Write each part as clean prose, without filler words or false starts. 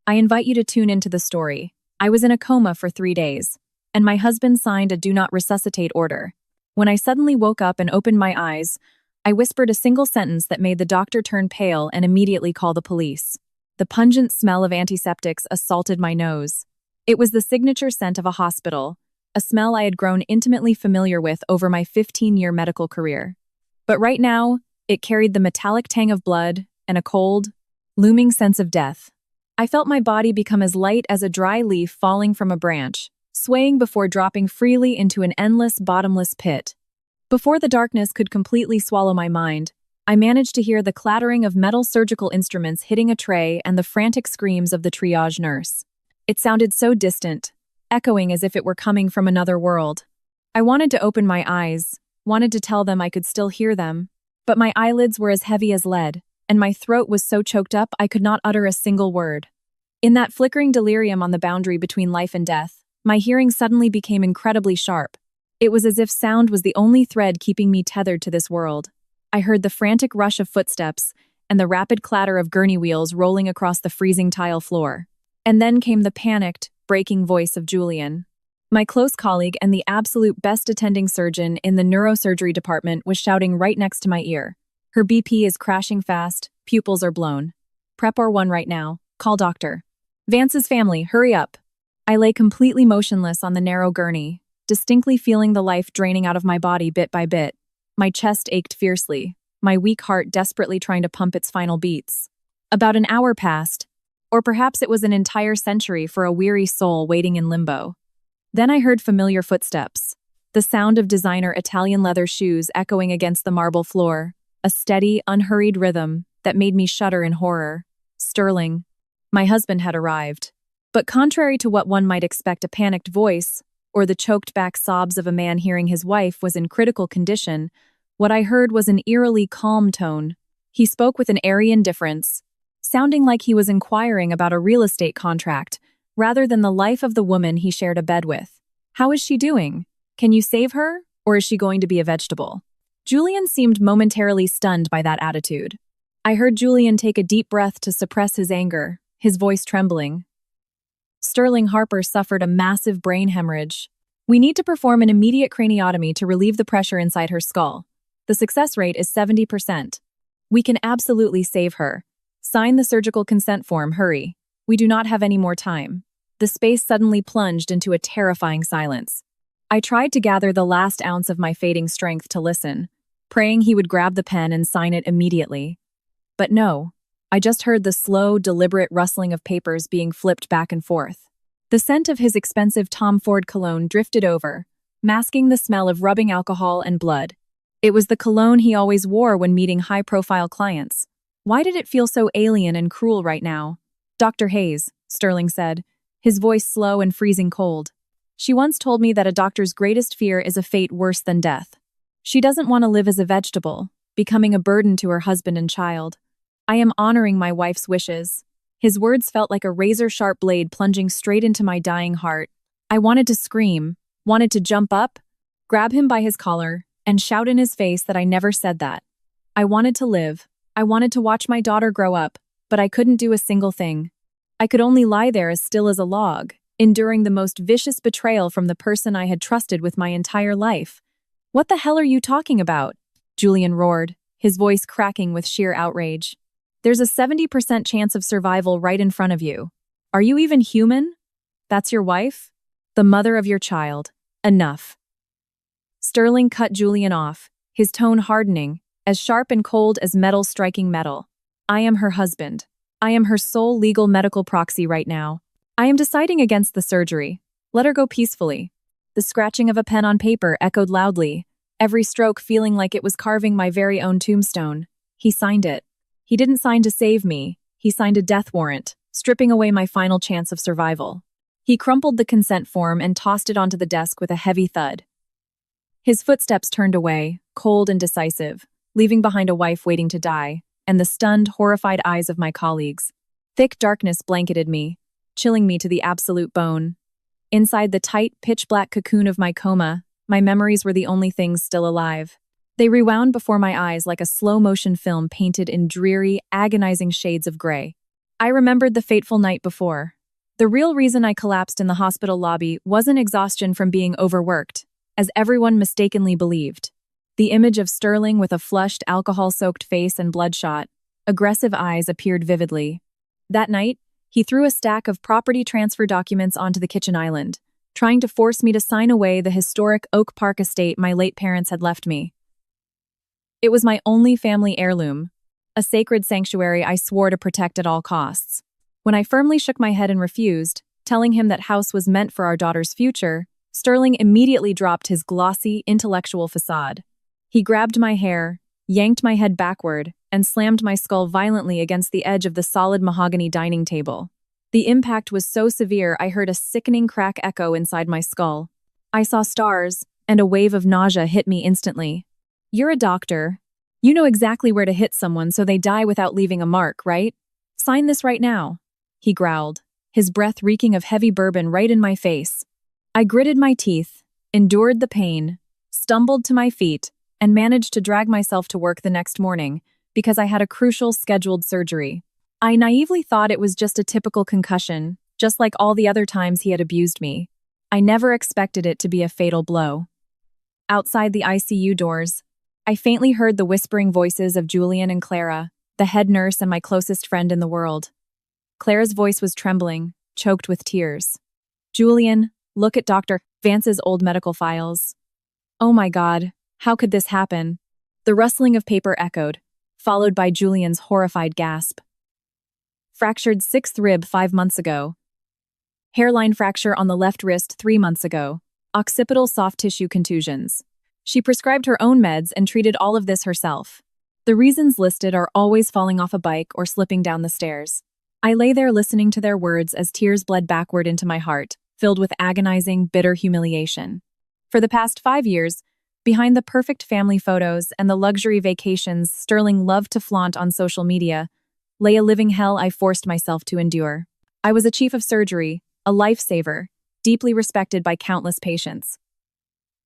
I invite you to tune into the story. I was in a coma for 3 days, and my husband signed a do not resuscitate order. When I suddenly woke up and opened my eyes, I whispered a single sentence that made the doctor turn pale and immediately call the police. The pungent smell of antiseptics assaulted my nose. It was the signature scent of a hospital, a smell I had grown intimately familiar with over my 15-year medical career. But right now, it carried the metallic tang of blood and a cold, looming sense of death. I felt my body become as light as a dry leaf falling from a branch, swaying before dropping freely into an endless, bottomless pit. Before the darkness could completely swallow my mind, I managed to hear the clattering of metal surgical instruments hitting a tray and the frantic screams of the triage nurse. It sounded so distant, echoing as if it were coming from another world. I wanted to open my eyes, wanted to tell them I could still hear them, but my eyelids were as heavy as lead, and my throat was so choked up I could not utter a single word. In that flickering delirium on the boundary between life and death, my hearing suddenly became incredibly sharp. It was as if sound was the only thread keeping me tethered to this world. I heard the frantic rush of footsteps and the rapid clatter of gurney wheels rolling across the freezing tile floor. And then came the panicked, breaking voice of Julian. My close colleague and the absolute best attending surgeon in the neurosurgery department was shouting right next to my ear. Her BP is crashing fast, pupils are blown. Prep R1 right now, call doctor. Vance's family, hurry up. I lay completely motionless on the narrow gurney, distinctly feeling the life draining out of my body bit by bit. My chest ached fiercely, my weak heart desperately trying to pump its final beats. About an hour passed, or perhaps it was an entire century for a weary soul waiting in limbo. Then I heard familiar footsteps, the sound of designer Italian leather shoes echoing against the marble floor, a steady, unhurried rhythm that made me shudder in horror. Sterling. My husband had arrived. But contrary to what one might expect, a panicked voice, or the choked-back sobs of a man hearing his wife was in critical condition, what I heard was an eerily calm tone. He spoke with an airy indifference, sounding like he was inquiring about a real estate contract, rather than the life of the woman he shared a bed with. How is she doing? Can you save her, or is she going to be a vegetable? Julian seemed momentarily stunned by that attitude. I heard Julian take a deep breath to suppress his anger, his voice trembling. Sterling Harper suffered a massive brain hemorrhage. We need to perform an immediate craniotomy to relieve the pressure inside her skull. The success rate is 70%. We can absolutely save her. Sign the surgical consent form, hurry. We do not have any more time. The space suddenly plunged into a terrifying silence. I tried to gather the last ounce of my fading strength to listen, praying he would grab the pen and sign it immediately. But no, I just heard the slow, deliberate rustling of papers being flipped back and forth. The scent of his expensive Tom Ford cologne drifted over, masking the smell of rubbing alcohol and blood. It was the cologne he always wore when meeting high-profile clients. Why did it feel so alien and cruel right now? Dr. Hayes, Sterling said, his voice slow and freezing cold. She once told me that a doctor's greatest fear is a fate worse than death. She doesn't want to live as a vegetable, becoming a burden to her husband and child. I am honoring my wife's wishes. His words felt like a razor-sharp blade plunging straight into my dying heart. I wanted to scream, wanted to jump up, grab him by his collar, and shout in his face that I never said that. I wanted to live. I wanted to watch my daughter grow up, but I couldn't do a single thing. I could only lie there as still as a log, enduring the most vicious betrayal from the person I had trusted with my entire life. What the hell are you talking about? Julian roared, his voice cracking with sheer outrage. There's a 70% chance of survival right in front of you. Are you even human? That's your wife? The mother of your child. Enough. Sterling cut Julian off, his tone hardening, as sharp and cold as metal striking metal. I am her husband. I am her sole legal medical proxy right now. I am deciding against the surgery. Let her go peacefully. The scratching of a pen on paper echoed loudly, every stroke feeling like it was carving my very own tombstone. He signed it. He didn't sign to save me. He signed a death warrant, stripping away my final chance of survival. He crumpled the consent form and tossed it onto the desk with a heavy thud. His footsteps turned away, cold and decisive, leaving behind a wife waiting to die, and the stunned, horrified eyes of my colleagues. Thick darkness blanketed me, chilling me to the absolute bone. Inside the tight, pitch-black cocoon of my coma, my memories were the only things still alive. They rewound before my eyes like a slow-motion film painted in dreary, agonizing shades of gray. I remembered the fateful night before. The real reason I collapsed in the hospital lobby wasn't exhaustion from being overworked, as everyone mistakenly believed. The image of Sterling with a flushed, alcohol-soaked face and bloodshot, aggressive eyes appeared vividly. That night, he threw a stack of property transfer documents onto the kitchen island, trying to force me to sign away the historic Oak Park estate my late parents had left me. It was my only family heirloom, a sacred sanctuary I swore to protect at all costs. When I firmly shook my head and refused, telling him that house was meant for our daughter's future, Sterling immediately dropped his glossy, intellectual facade. He grabbed my hair, yanked my head backward, and slammed my skull violently against the edge of the solid mahogany dining table. The impact was so severe I heard a sickening crack echo inside my skull. I saw stars, and a wave of nausea hit me instantly. "You're a doctor. You know exactly where to hit someone so they die without leaving a mark, right? Sign this right now," he growled, his breath reeking of heavy bourbon right in my face. I gritted my teeth, endured the pain, stumbled to my feet, and managed to drag myself to work the next morning because I had a crucial scheduled surgery. I naively thought it was just a typical concussion, just like all the other times he had abused me. I never expected it to be a fatal blow. Outside the ICU doors, I faintly heard the whispering voices of Julian and Clara, the head nurse and my closest friend in the world. Clara's voice was trembling, choked with tears. "Julian, look at Dr. Vance's old medical files." "Oh my God, how could this happen?" The rustling of paper echoed, followed by Julian's horrified gasp. "Fractured 6th rib 5 months ago. Hairline fracture on the left wrist 3 months ago. Occipital soft tissue contusions." She prescribed her own meds and treated all of this herself. The reasons listed are always falling off a bike or slipping down the stairs. I lay there listening to their words as tears bled backward into my heart, filled with agonizing, bitter humiliation. For the past 5 years, behind the perfect family photos and the luxury vacations Sterling loved to flaunt on social media, lay a living hell I forced myself to endure. I was a chief of surgery, a lifesaver, deeply respected by countless patients.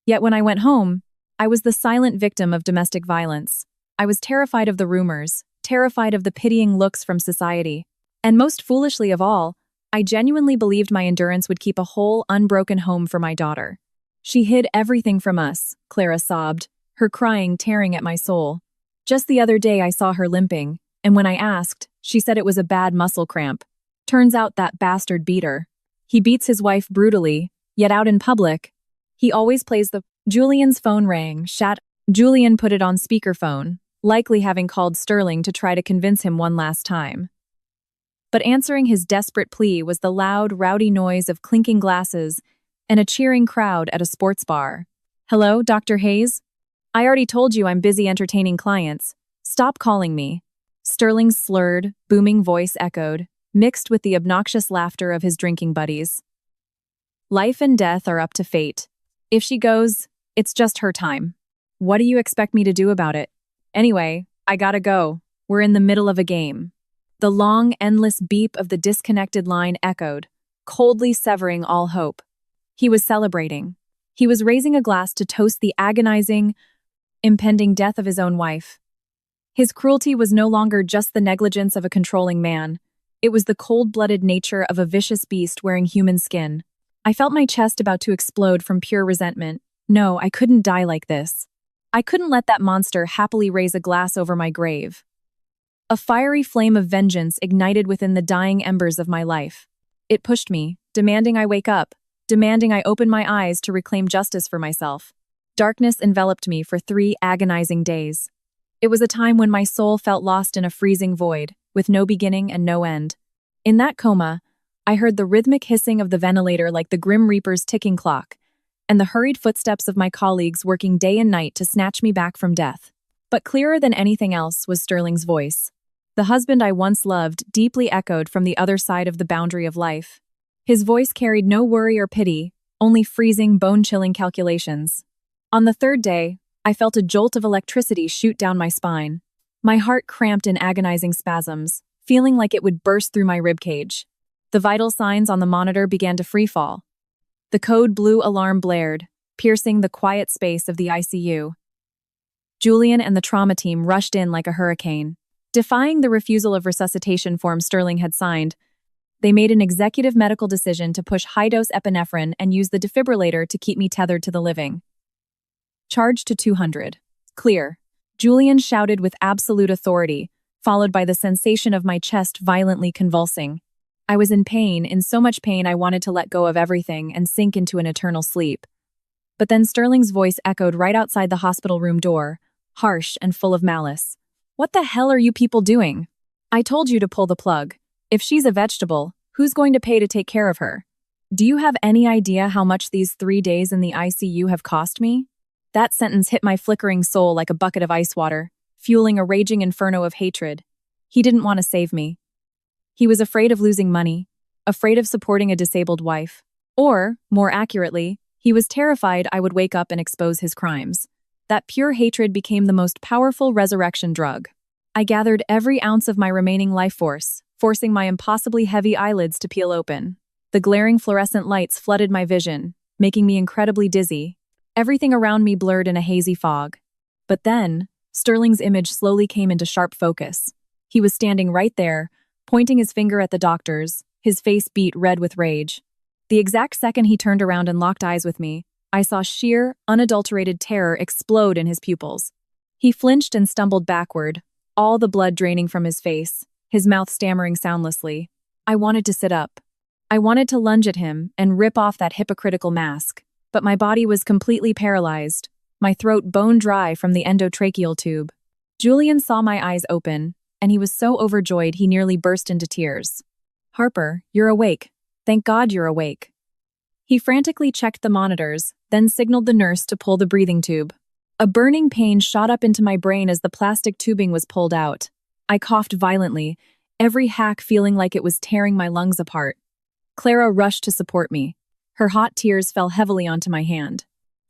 Yet when I went home, I was the silent victim of domestic violence. I was terrified of the rumors, terrified of the pitying looks from society. And most foolishly of all, I genuinely believed my endurance would keep a whole, unbroken home for my daughter. "She hid everything from us," Clara sobbed, her crying tearing at my soul. "Just the other day I saw her limping, and when I asked, she said it was a bad muscle cramp. Turns out that bastard beat her. He beats his wife brutally, yet out in public, he always plays the..." Julian's phone rang. Julian put it on speakerphone, likely having called Sterling to try to convince him one last time. But answering his desperate plea was the loud, rowdy noise of clinking glasses and a cheering crowd at a sports bar. "Hello, Dr. Hayes? I already told you I'm busy entertaining clients. Stop calling me." Sterling's slurred, booming voice echoed, mixed with the obnoxious laughter of his drinking buddies. "Life and death are up to fate. If she goes, it's just her time. What do you expect me to do about it? Anyway, I gotta go. We're in the middle of a game." The long, endless beep of the disconnected line echoed, coldly severing all hope. He was celebrating. He was raising a glass to toast the agonizing, impending death of his own wife. His cruelty was no longer just the negligence of a controlling man. It was the cold-blooded nature of a vicious beast wearing human skin. I felt my chest about to explode from pure resentment. No, I couldn't die like this. I couldn't let that monster happily raise a glass over my grave. A fiery flame of vengeance ignited within the dying embers of my life. It pushed me, demanding I wake up, demanding I open my eyes to reclaim justice for myself. Darkness enveloped me for 3 agonizing days. It was a time when my soul felt lost in a freezing void, with no beginning and no end. In that coma, I heard the rhythmic hissing of the ventilator like the Grim Reaper's ticking clock, and the hurried footsteps of my colleagues working day and night to snatch me back from death. But clearer than anything else was Sterling's voice. The husband I once loved deeply echoed from the other side of the boundary of life. His voice carried no worry or pity, only freezing, bone-chilling calculations. On the 3rd day, I felt a jolt of electricity shoot down my spine. My heart cramped in agonizing spasms, feeling like it would burst through my ribcage. The vital signs on the monitor began to freefall. The code blue alarm blared, piercing the quiet space of the ICU. Julian and the trauma team rushed in like a hurricane. Defying the refusal of resuscitation form Sterling had signed, they made an executive medical decision to push high-dose epinephrine and use the defibrillator to keep me tethered to the living. Charge to 200. Clear. Julian shouted with absolute authority, followed by the sensation of my chest violently convulsing. I was in pain, in so much pain I wanted to let go of everything and sink into an eternal sleep. But then Sterling's voice echoed right outside the hospital room door, harsh and full of malice. "What the hell are you people doing? I told you to pull the plug. If she's a vegetable, who's going to pay to take care of her? Do you have any idea how much these 3 days in the ICU have cost me?" That sentence hit my flickering soul like a bucket of ice water, fueling a raging inferno of hatred. He didn't want to save me. He was afraid of losing money, afraid of supporting a disabled wife, or, more accurately, he was terrified I would wake up and expose his crimes. That pure hatred became the most powerful resurrection drug. I gathered every ounce of my remaining life force, forcing my impossibly heavy eyelids to peel open. The glaring fluorescent lights flooded my vision, making me incredibly dizzy. Everything around me blurred in a hazy fog. But then, Sterling's image slowly came into sharp focus. He was standing right there, pointing his finger at the doctors, his face beat red with rage. The exact second he turned around and locked eyes with me, I saw sheer, unadulterated terror explode in his pupils. He flinched and stumbled backward, all the blood draining from his face, his mouth stammering soundlessly. I wanted to sit up. I wanted to lunge at him and rip off that hypocritical mask. But my body was completely paralyzed, my throat bone dry from the endotracheal tube. Julian saw my eyes open, and he was so overjoyed he nearly burst into tears. "Harper, you're awake. Thank God you're awake." He frantically checked the monitors, then signaled the nurse to pull the breathing tube. A burning pain shot up into my brain as the plastic tubing was pulled out. I coughed violently, every hack feeling like it was tearing my lungs apart. Clara rushed to support me. Her hot tears fell heavily onto my hand.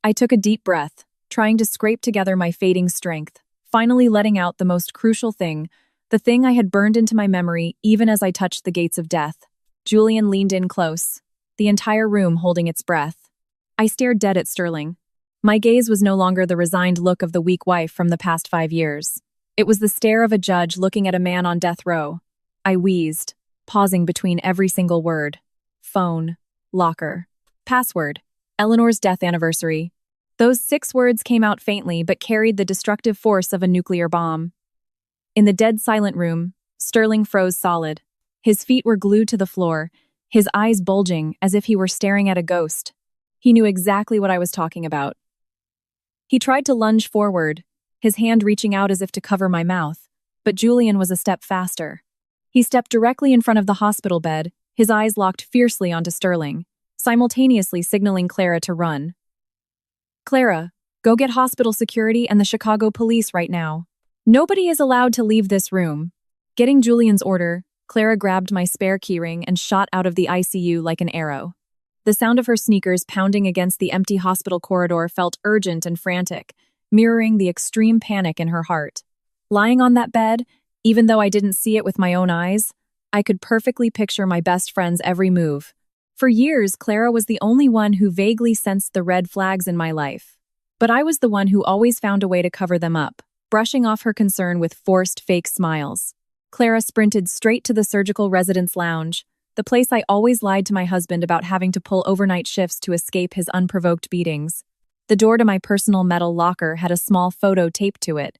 I took a deep breath, trying to scrape together my fading strength, finally letting out the most crucial thing, the thing I had burned into my memory even as I touched the gates of death. Julian leaned in close, the entire room holding its breath. I stared dead at Sterling. My gaze was no longer the resigned look of the weak wife from the past 5 years. It was the stare of a judge looking at a man on death row. I wheezed, pausing between every single word. Phone. Locker. Password. Eleanor's death anniversary. Those 6 words came out faintly but carried the destructive force of a nuclear bomb. In the dead silent room, Sterling froze solid. His feet were glued to the floor, his eyes bulging as if he were staring at a ghost. He knew exactly what I was talking about. He tried to lunge forward, his hand reaching out as if to cover my mouth, but Julian was a step faster. He stepped directly in front of the hospital bed, his eyes locked fiercely onto Sterling, simultaneously signaling Clara to run. "Clara, go get hospital security and the Chicago police right now. Nobody is allowed to leave this room." Getting Julian's order, Clara grabbed my spare keyring and shot out of the ICU like an arrow. The sound of her sneakers pounding against the empty hospital corridor felt urgent and frantic, mirroring the extreme panic in her heart. Lying on that bed, even though I didn't see it with my own eyes, I could perfectly picture my best friend's every move. For years, Clara was the only one who vaguely sensed the red flags in my life. But I was the one who always found a way to cover them up, brushing off her concern with forced fake smiles. Clara sprinted straight to the surgical residence lounge, the place I always lied to my husband about having to pull overnight shifts to escape his unprovoked beatings. The door to my personal metal locker had a small photo taped to it.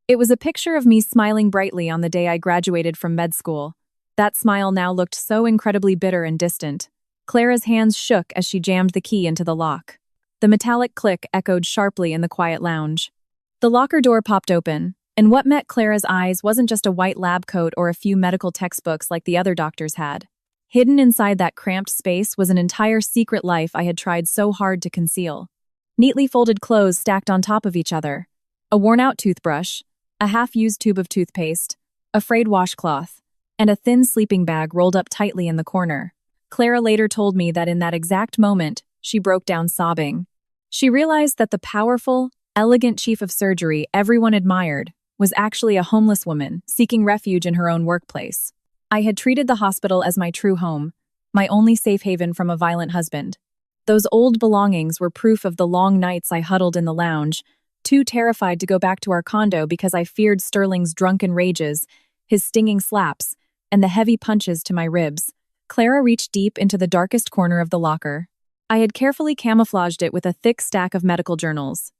It was a picture of me smiling brightly on the day I graduated from med school. That smile now looked so incredibly bitter and distant. Clara's hands shook as she jammed the key into the lock. The metallic click echoed sharply in the quiet lounge. The locker door popped open, and what met Clara's eyes wasn't just a white lab coat or a few medical textbooks like the other doctors had. Hidden inside that cramped space was an entire secret life I had tried so hard to conceal. Neatly folded clothes stacked on top of each other. A worn-out toothbrush, a half-used tube of toothpaste, a frayed washcloth, and a thin sleeping bag rolled up tightly in the corner. Clara later told me that in that exact moment, she broke down sobbing. She realized that the powerful, elegant chief of surgery everyone admired was actually a homeless woman seeking refuge in her own workplace. I had treated the hospital as my true home, my only safe haven from a violent husband. Those old belongings were proof of the long nights I huddled in the lounge, too terrified to go back to our condo because I feared Sterling's drunken rages, his stinging slaps, and the heavy punches to my ribs. Clara reached deep into the darkest corner of the locker. I had carefully camouflaged it with a thick stack of medical journals.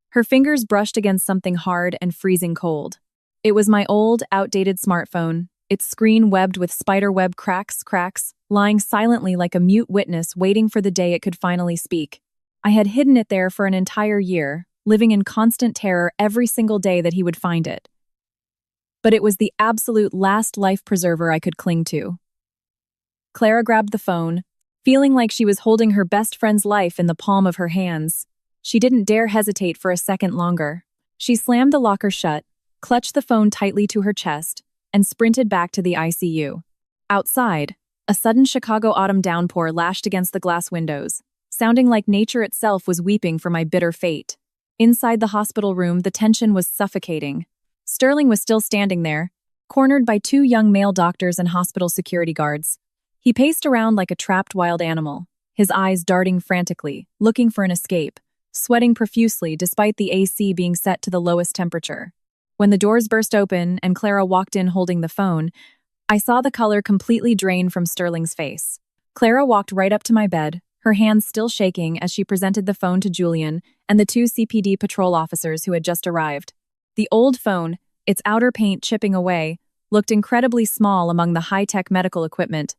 Her fingers brushed against something hard and freezing cold. It was my old, outdated smartphone, its screen webbed with spiderweb cracks, lying silently like a mute witness waiting for the day it could finally speak. I had hidden it there for an entire year, living in constant terror every single day that he would find it. But it was the absolute last life preserver I could cling to. Clara grabbed the phone, feeling like she was holding her best friend's life in the palm of her hands. She didn't dare hesitate for a second longer. She slammed the locker shut, clutched the phone tightly to her chest, and sprinted back to the ICU. Outside, a sudden Chicago autumn downpour lashed against the glass windows, sounding like nature itself was weeping for my bitter fate. Inside the hospital room, the tension was suffocating. Sterling was still standing there, cornered by two young male doctors and hospital security guards. He paced around like a trapped wild animal, his eyes darting frantically, looking for an escape, sweating profusely despite the AC being set to the lowest temperature. When the doors burst open and Clara walked in holding the phone, I saw the color completely drain from Sterling's face. Clara walked right up to my bed, her hands still shaking as she presented the phone to Julian and the two CPD patrol officers who had just arrived. The old phone, its outer paint chipping away, looked incredibly small among the high-tech medical equipment,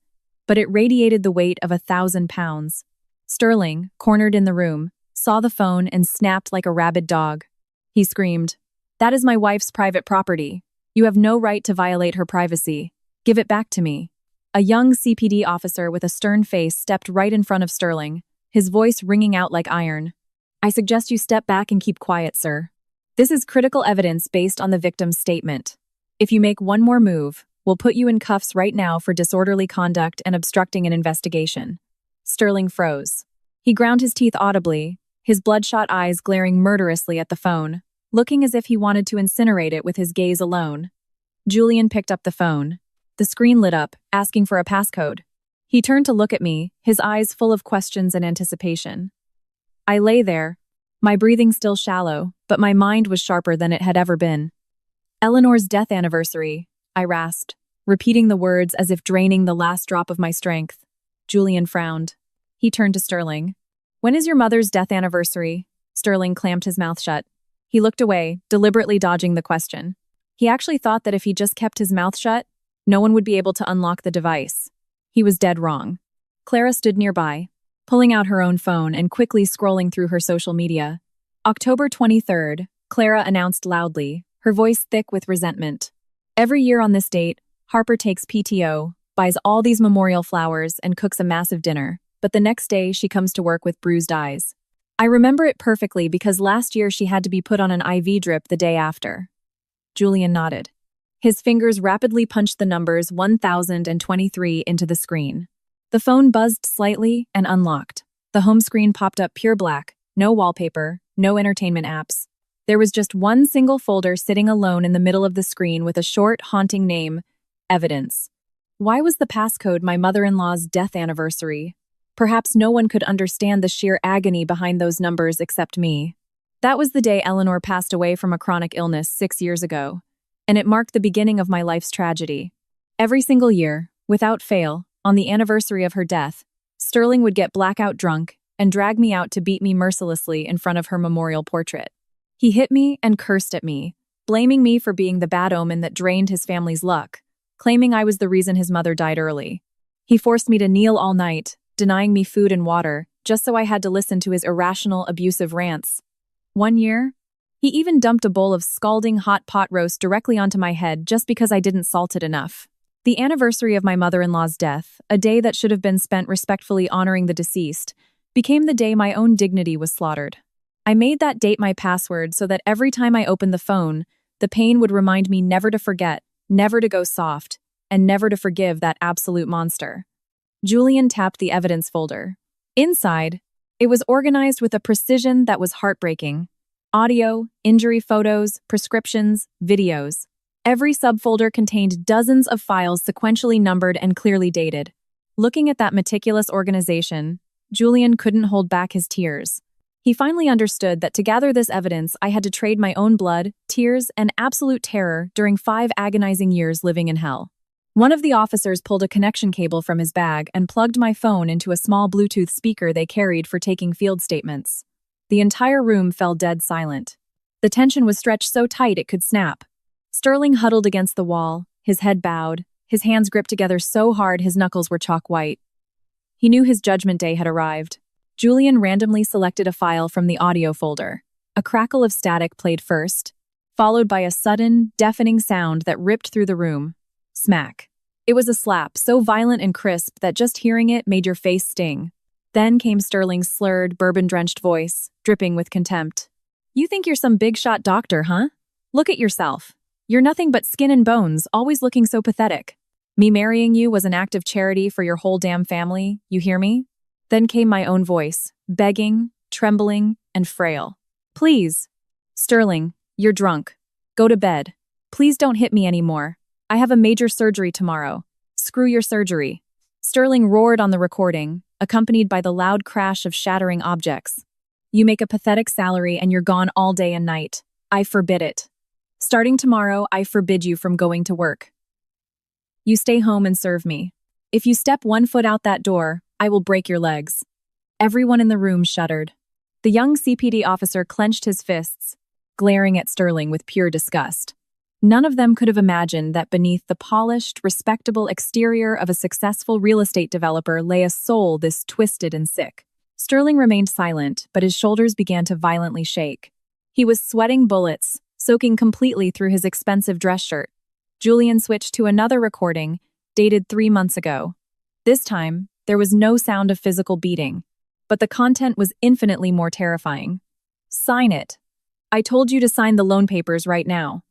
but it radiated the weight of 1,000 pounds. Sterling, cornered in the room, saw the phone and snapped like a rabid dog. He screamed, "That is my wife's private property. You have no right to violate her privacy. Give it back to me." A young CPD officer with a stern face stepped right in front of Sterling, his voice ringing out like iron. "I suggest you step back and keep quiet, sir. This is critical evidence based on the victim's statement. If you make one more move, we'll put you in cuffs right now for disorderly conduct and obstructing an investigation." Sterling froze. He ground his teeth audibly, his bloodshot eyes glaring murderously at the phone, looking as if he wanted to incinerate it with his gaze alone. Julian picked up the phone. The screen lit up, asking for a passcode. He turned to look at me, his eyes full of questions and anticipation. I lay there, my breathing still shallow, but my mind was sharper than it had ever been. "Eleanor's death anniversary," I rasped, repeating the words as if draining the last drop of my strength. Julian frowned. He turned to Sterling. "When is your mother's death anniversary?" Sterling clamped his mouth shut. He looked away, deliberately dodging the question. He actually thought that if he just kept his mouth shut, no one would be able to unlock the device. He was dead wrong. Clara stood nearby, pulling out her own phone and quickly scrolling through her social media. October 23rd, Clara announced loudly, her voice thick with resentment. "Every year on this date, Harper takes PTO, buys all these memorial flowers, and cooks a massive dinner, but the next day she comes to work with bruised eyes. I remember it perfectly because last year she had to be put on an IV drip the day after." Julian nodded. His fingers rapidly punched the numbers 1023 into the screen. The phone buzzed slightly and unlocked. The home screen popped up pure black, no wallpaper, no entertainment apps. There was just one single folder sitting alone in the middle of the screen with a short, haunting name, Evidence. Why was the passcode my mother-in-law's death anniversary? Perhaps no one could understand the sheer agony behind those numbers except me. That was the day Eleanor passed away from a chronic illness 6 years ago, and it marked the beginning of my life's tragedy. Every single year, without fail, on the anniversary of her death, Sterling would get blackout drunk and drag me out to beat me mercilessly in front of her memorial portrait. He hit me and cursed at me, blaming me for being the bad omen that drained his family's luck, claiming I was the reason his mother died early. He forced me to kneel all night, denying me food and water, just so I had to listen to his irrational, abusive rants. One year, he even dumped a bowl of scalding hot pot roast directly onto my head just because I didn't salt it enough. The anniversary of my mother-in-law's death, a day that should have been spent respectfully honoring the deceased, became the day my own dignity was slaughtered. I made that date my password so that every time I opened the phone, the pain would remind me never to forget, never to go soft, and never to forgive that absolute monster. Julian tapped the evidence folder. Inside, it was organized with a precision that was heartbreaking. Audio, injury photos, prescriptions, videos. Every subfolder contained dozens of files sequentially numbered and clearly dated. Looking at that meticulous organization, Julian couldn't hold back his tears. He finally understood that to gather this evidence, I had to trade my own blood, tears, and absolute terror during 5 agonizing years living in hell. One of the officers pulled a connection cable from his bag and plugged my phone into a small Bluetooth speaker they carried for taking field statements. The entire room fell dead silent. The tension was stretched so tight it could snap. Sterling huddled against the wall, his head bowed, his hands gripped together so hard his knuckles were chalk white. He knew his judgment day had arrived. Julian randomly selected a file from the audio folder. A crackle of static played first, followed by a sudden, deafening sound that ripped through the room. Smack. It was a slap, so violent and crisp that just hearing it made your face sting. Then came Sterling's slurred, bourbon-drenched voice, dripping with contempt. "You think you're some big-shot doctor, huh? Look at yourself. You're nothing but skin and bones, always looking so pathetic. Me marrying you was an act of charity for your whole damn family, you hear me?" Then came my own voice, begging, trembling, and frail. "Please. Sterling, you're drunk. Go to bed. Please don't hit me anymore. I have a major surgery tomorrow. Screw your surgery." Sterling roared on the recording, accompanied by the loud crash of shattering objects. "You make a pathetic salary and you're gone all day and night. I forbid it. Starting tomorrow, I forbid you from going to work. You stay home and serve me. If you step 1 foot out that door, I will break your legs." Everyone in the room shuddered. The young CPD officer clenched his fists, glaring at Sterling with pure disgust. None of them could have imagined that beneath the polished, respectable exterior of a successful real estate developer lay a soul this twisted and sick. Sterling remained silent, but his shoulders began to violently shake. He was sweating bullets, soaking completely through his expensive dress shirt. Julian switched to another recording, dated 3 months ago. This time, there was no sound of physical beating, but the content was infinitely more terrifying. "Sign it. I told you to sign the loan papers right now."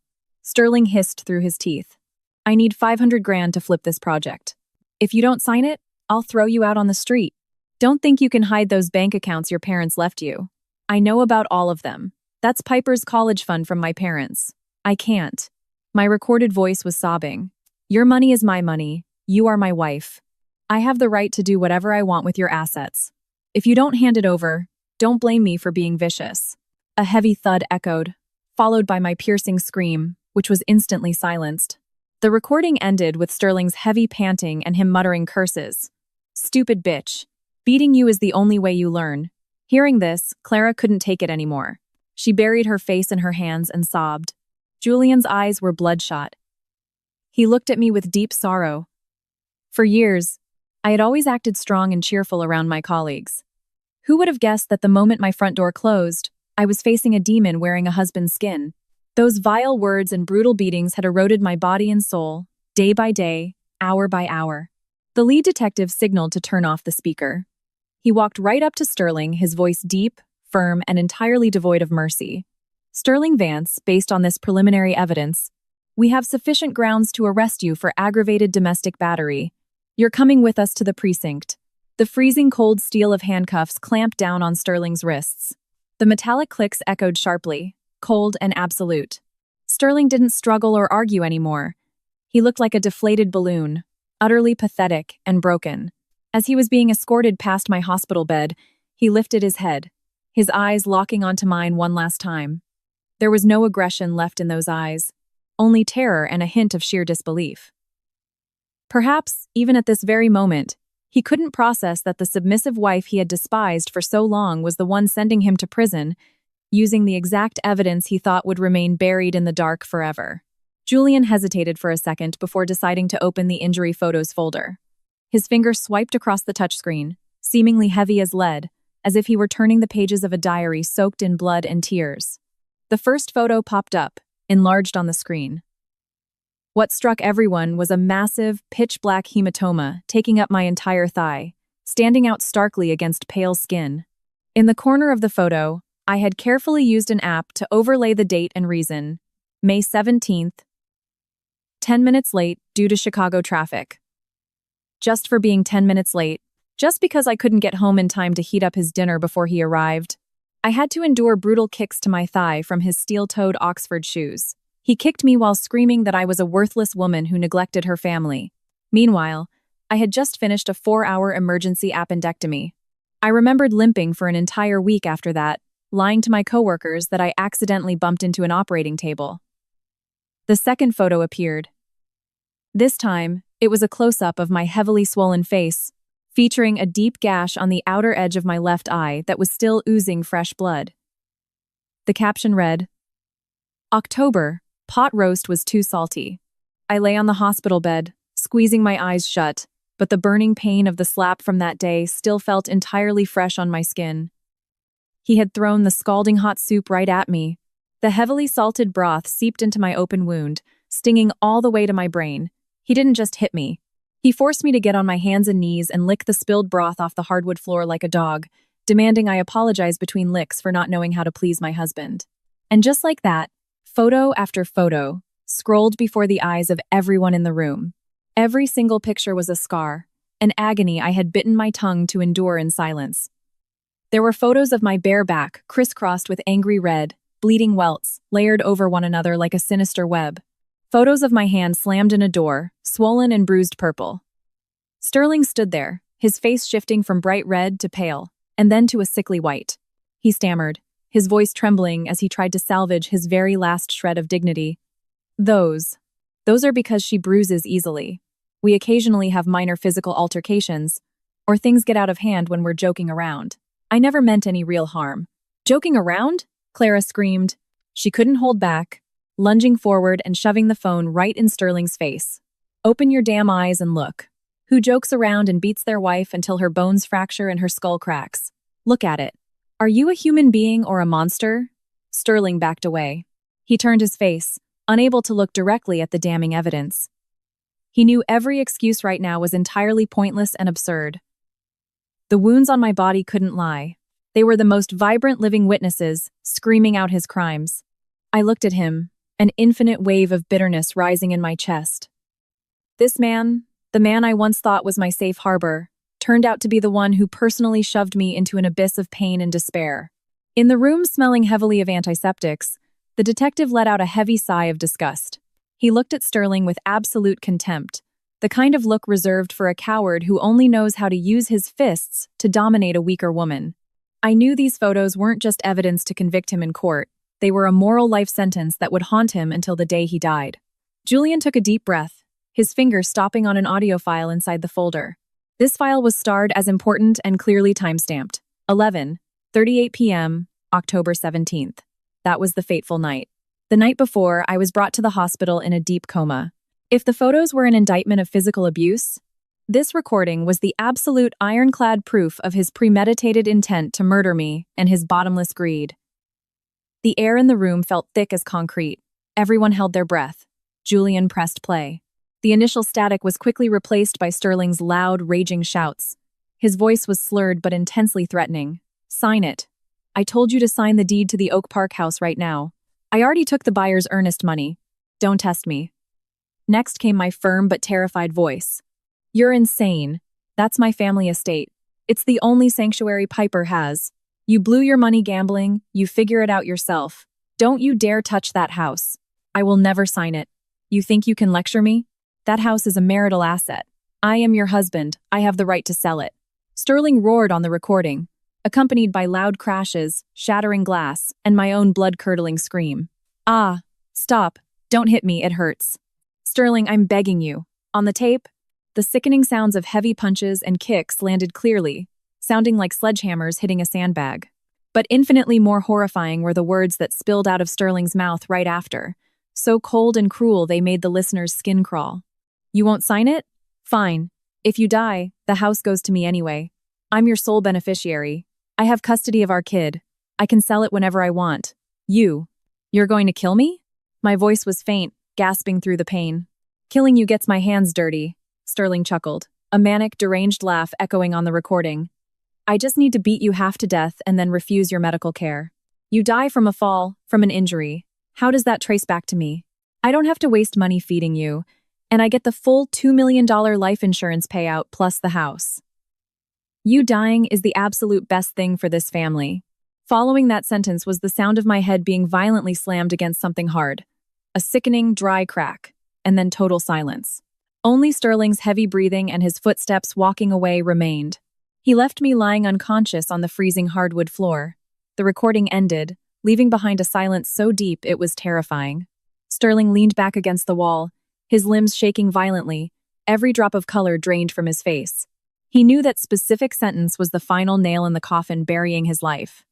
Sterling hissed through his teeth. "I need 500 grand to flip this project. If you don't sign it, I'll throw you out on the street. Don't think you can hide those bank accounts your parents left you. I know about all of them. That's Piper's college fund from my parents. I can't." My recorded voice was sobbing. "Your money is my money. You are my wife. I have the right to do whatever I want with your assets. If you don't hand it over, don't blame me for being vicious." A heavy thud echoed, followed by my piercing scream, which was instantly silenced. The recording ended with Sterling's heavy panting and him muttering curses. "Stupid bitch. Beating you is the only way you learn." Hearing this, Clara couldn't take it anymore. She buried her face in her hands and sobbed. Julian's eyes were bloodshot. He looked at me with deep sorrow. For years, I had always acted strong and cheerful around my colleagues. Who would have guessed that the moment my front door closed, I was facing a demon wearing a husband's skin? Those vile words and brutal beatings had eroded my body and soul, day by day, hour by hour. The lead detective signaled to turn off the speaker. He walked right up to Sterling, his voice deep, firm, and entirely devoid of mercy. "Sterling Vance, based on this preliminary evidence, we have sufficient grounds to arrest you for aggravated domestic battery. You're coming with us to the precinct." The freezing cold steel of handcuffs clamped down on Sterling's wrists. The metallic clicks echoed sharply, cold and absolute. Sterling didn't struggle or argue anymore. He looked like a deflated balloon, utterly pathetic and broken. As he was being escorted past my hospital bed, he lifted his head, his eyes locking onto mine one last time. There was no aggression left in those eyes, only terror and a hint of sheer disbelief. Perhaps, even at this very moment, he couldn't process that the submissive wife he had despised for so long was the one sending him to prison, using the exact evidence he thought would remain buried in the dark forever. Julian hesitated for a second before deciding to open the injury photos folder. His finger swiped across the touchscreen, seemingly heavy as lead, as if he were turning the pages of a diary soaked in blood and tears. The first photo popped up, enlarged on the screen. What struck everyone was a massive, pitch-black hematoma taking up my entire thigh, standing out starkly against pale skin. In the corner of the photo, I had carefully used an app to overlay the date and reason, May 17th, 10 minutes late due to Chicago traffic. Just for being 10 minutes late, just because I couldn't get home in time to heat up his dinner before he arrived, I had to endure brutal kicks to my thigh from his steel-toed Oxford shoes. He kicked me while screaming that I was a worthless woman who neglected her family. Meanwhile, I had just finished a 4-hour emergency appendectomy. I remembered limping for an entire week after that, lying to my coworkers that I accidentally bumped into an operating table. The second photo appeared. This time, it was a close-up of my heavily swollen face, featuring a deep gash on the outer edge of my left eye that was still oozing fresh blood. The caption read, "October, pot roast was too salty." I lay on the hospital bed, squeezing my eyes shut, but the burning pain of the slap from that day still felt entirely fresh on my skin. He had thrown the scalding hot soup right at me. The heavily salted broth seeped into my open wound, stinging all the way to my brain. He didn't just hit me. He forced me to get on my hands and knees and lick the spilled broth off the hardwood floor like a dog, demanding I apologize between licks for not knowing how to please my husband. And just like that, photo after photo scrolled before the eyes of everyone in the room. Every single picture was a scar, an agony I had bitten my tongue to endure in silence. There were photos of my bare back, crisscrossed with angry red, bleeding welts, layered over one another like a sinister web. Photos of my hand slammed in a door, swollen and bruised purple. Sterling stood there, his face shifting from bright red to pale, and then to a sickly white. He stammered, his voice trembling as he tried to salvage his very last shred of dignity. Those are because she bruises easily. We occasionally have minor physical altercations, or things get out of hand when we're joking around. I never meant any real harm. Joking around? Clara screamed. She couldn't hold back, lunging forward and shoving the phone right in Sterling's face. Open your damn eyes and look. Who jokes around and beats their wife until her bones fracture and her skull cracks? Look at it. Are you a human being or a monster? Sterling backed away. He turned his face, unable to look directly at the damning evidence. He knew every excuse right now was entirely pointless and absurd. The wounds on my body couldn't lie. They were the most vibrant living witnesses, screaming out his crimes. I looked at him, an infinite wave of bitterness rising in my chest. This man, the man I once thought was my safe harbor, turned out to be the one who personally shoved me into an abyss of pain and despair. In the room smelling heavily of antiseptics, the detective let out a heavy sigh of disgust. He looked at Sterling with absolute contempt, the kind of look reserved for a coward who only knows how to use his fists to dominate a weaker woman. I knew these photos weren't just evidence to convict him in court. They were a moral life sentence that would haunt him until the day he died. Julian took a deep breath, his finger stopping on an audio file inside the folder. This file was starred as important and clearly timestamped. 11:38 p.m., October 17th. That was the fateful night. The night before, I was brought to the hospital in a deep coma. If the photos were an indictment of physical abuse, this recording was the absolute ironclad proof of his premeditated intent to murder me and his bottomless greed. The air in the room felt thick as concrete. Everyone held their breath. Julian pressed play. The initial static was quickly replaced by Sterling's loud, raging shouts. His voice was slurred but intensely threatening. Sign it. I told you to sign the deed to the Oak Park house right now. I already took the buyer's earnest money. Don't test me. Next came my firm but terrified voice. You're insane. That's my family estate. It's the only sanctuary Piper has. You blew your money gambling, you figure it out yourself. Don't you dare touch that house. I will never sign it. You think you can lecture me? That house is a marital asset. I am your husband. I have the right to sell it. Sterling roared on the recording, accompanied by loud crashes, shattering glass, and my own blood-curdling scream. Ah, stop. Don't hit me, it hurts. Sterling, I'm begging you. On the tape, the sickening sounds of heavy punches and kicks landed clearly, sounding like sledgehammers hitting a sandbag. But infinitely more horrifying were the words that spilled out of Sterling's mouth right after, so cold and cruel they made the listener's skin crawl. You won't sign it? Fine. If you die, the house goes to me anyway. I'm your sole beneficiary. I have custody of our kid. I can sell it whenever I want. You're going to kill me? My voice was faint, gasping through the pain. Killing you gets my hands dirty, Sterling chuckled, a manic, deranged laugh echoing on the recording. I just need to beat you half to death and then refuse your medical care. You die from a fall, from an injury. How does that trace back to me? I don't have to waste money feeding you, and I get the full $2 million life insurance payout plus the house. You dying is the absolute best thing for this family. Following that sentence was the sound of my head being violently slammed against something hard. A sickening, dry crack, and then total silence. Only Sterling's heavy breathing and his footsteps walking away remained. He left me lying unconscious on the freezing hardwood floor. The recording ended, leaving behind a silence so deep it was terrifying. Sterling leaned back against the wall, his limbs shaking violently, every drop of color drained from his face. He knew that specific sentence was the final nail in the coffin burying his life.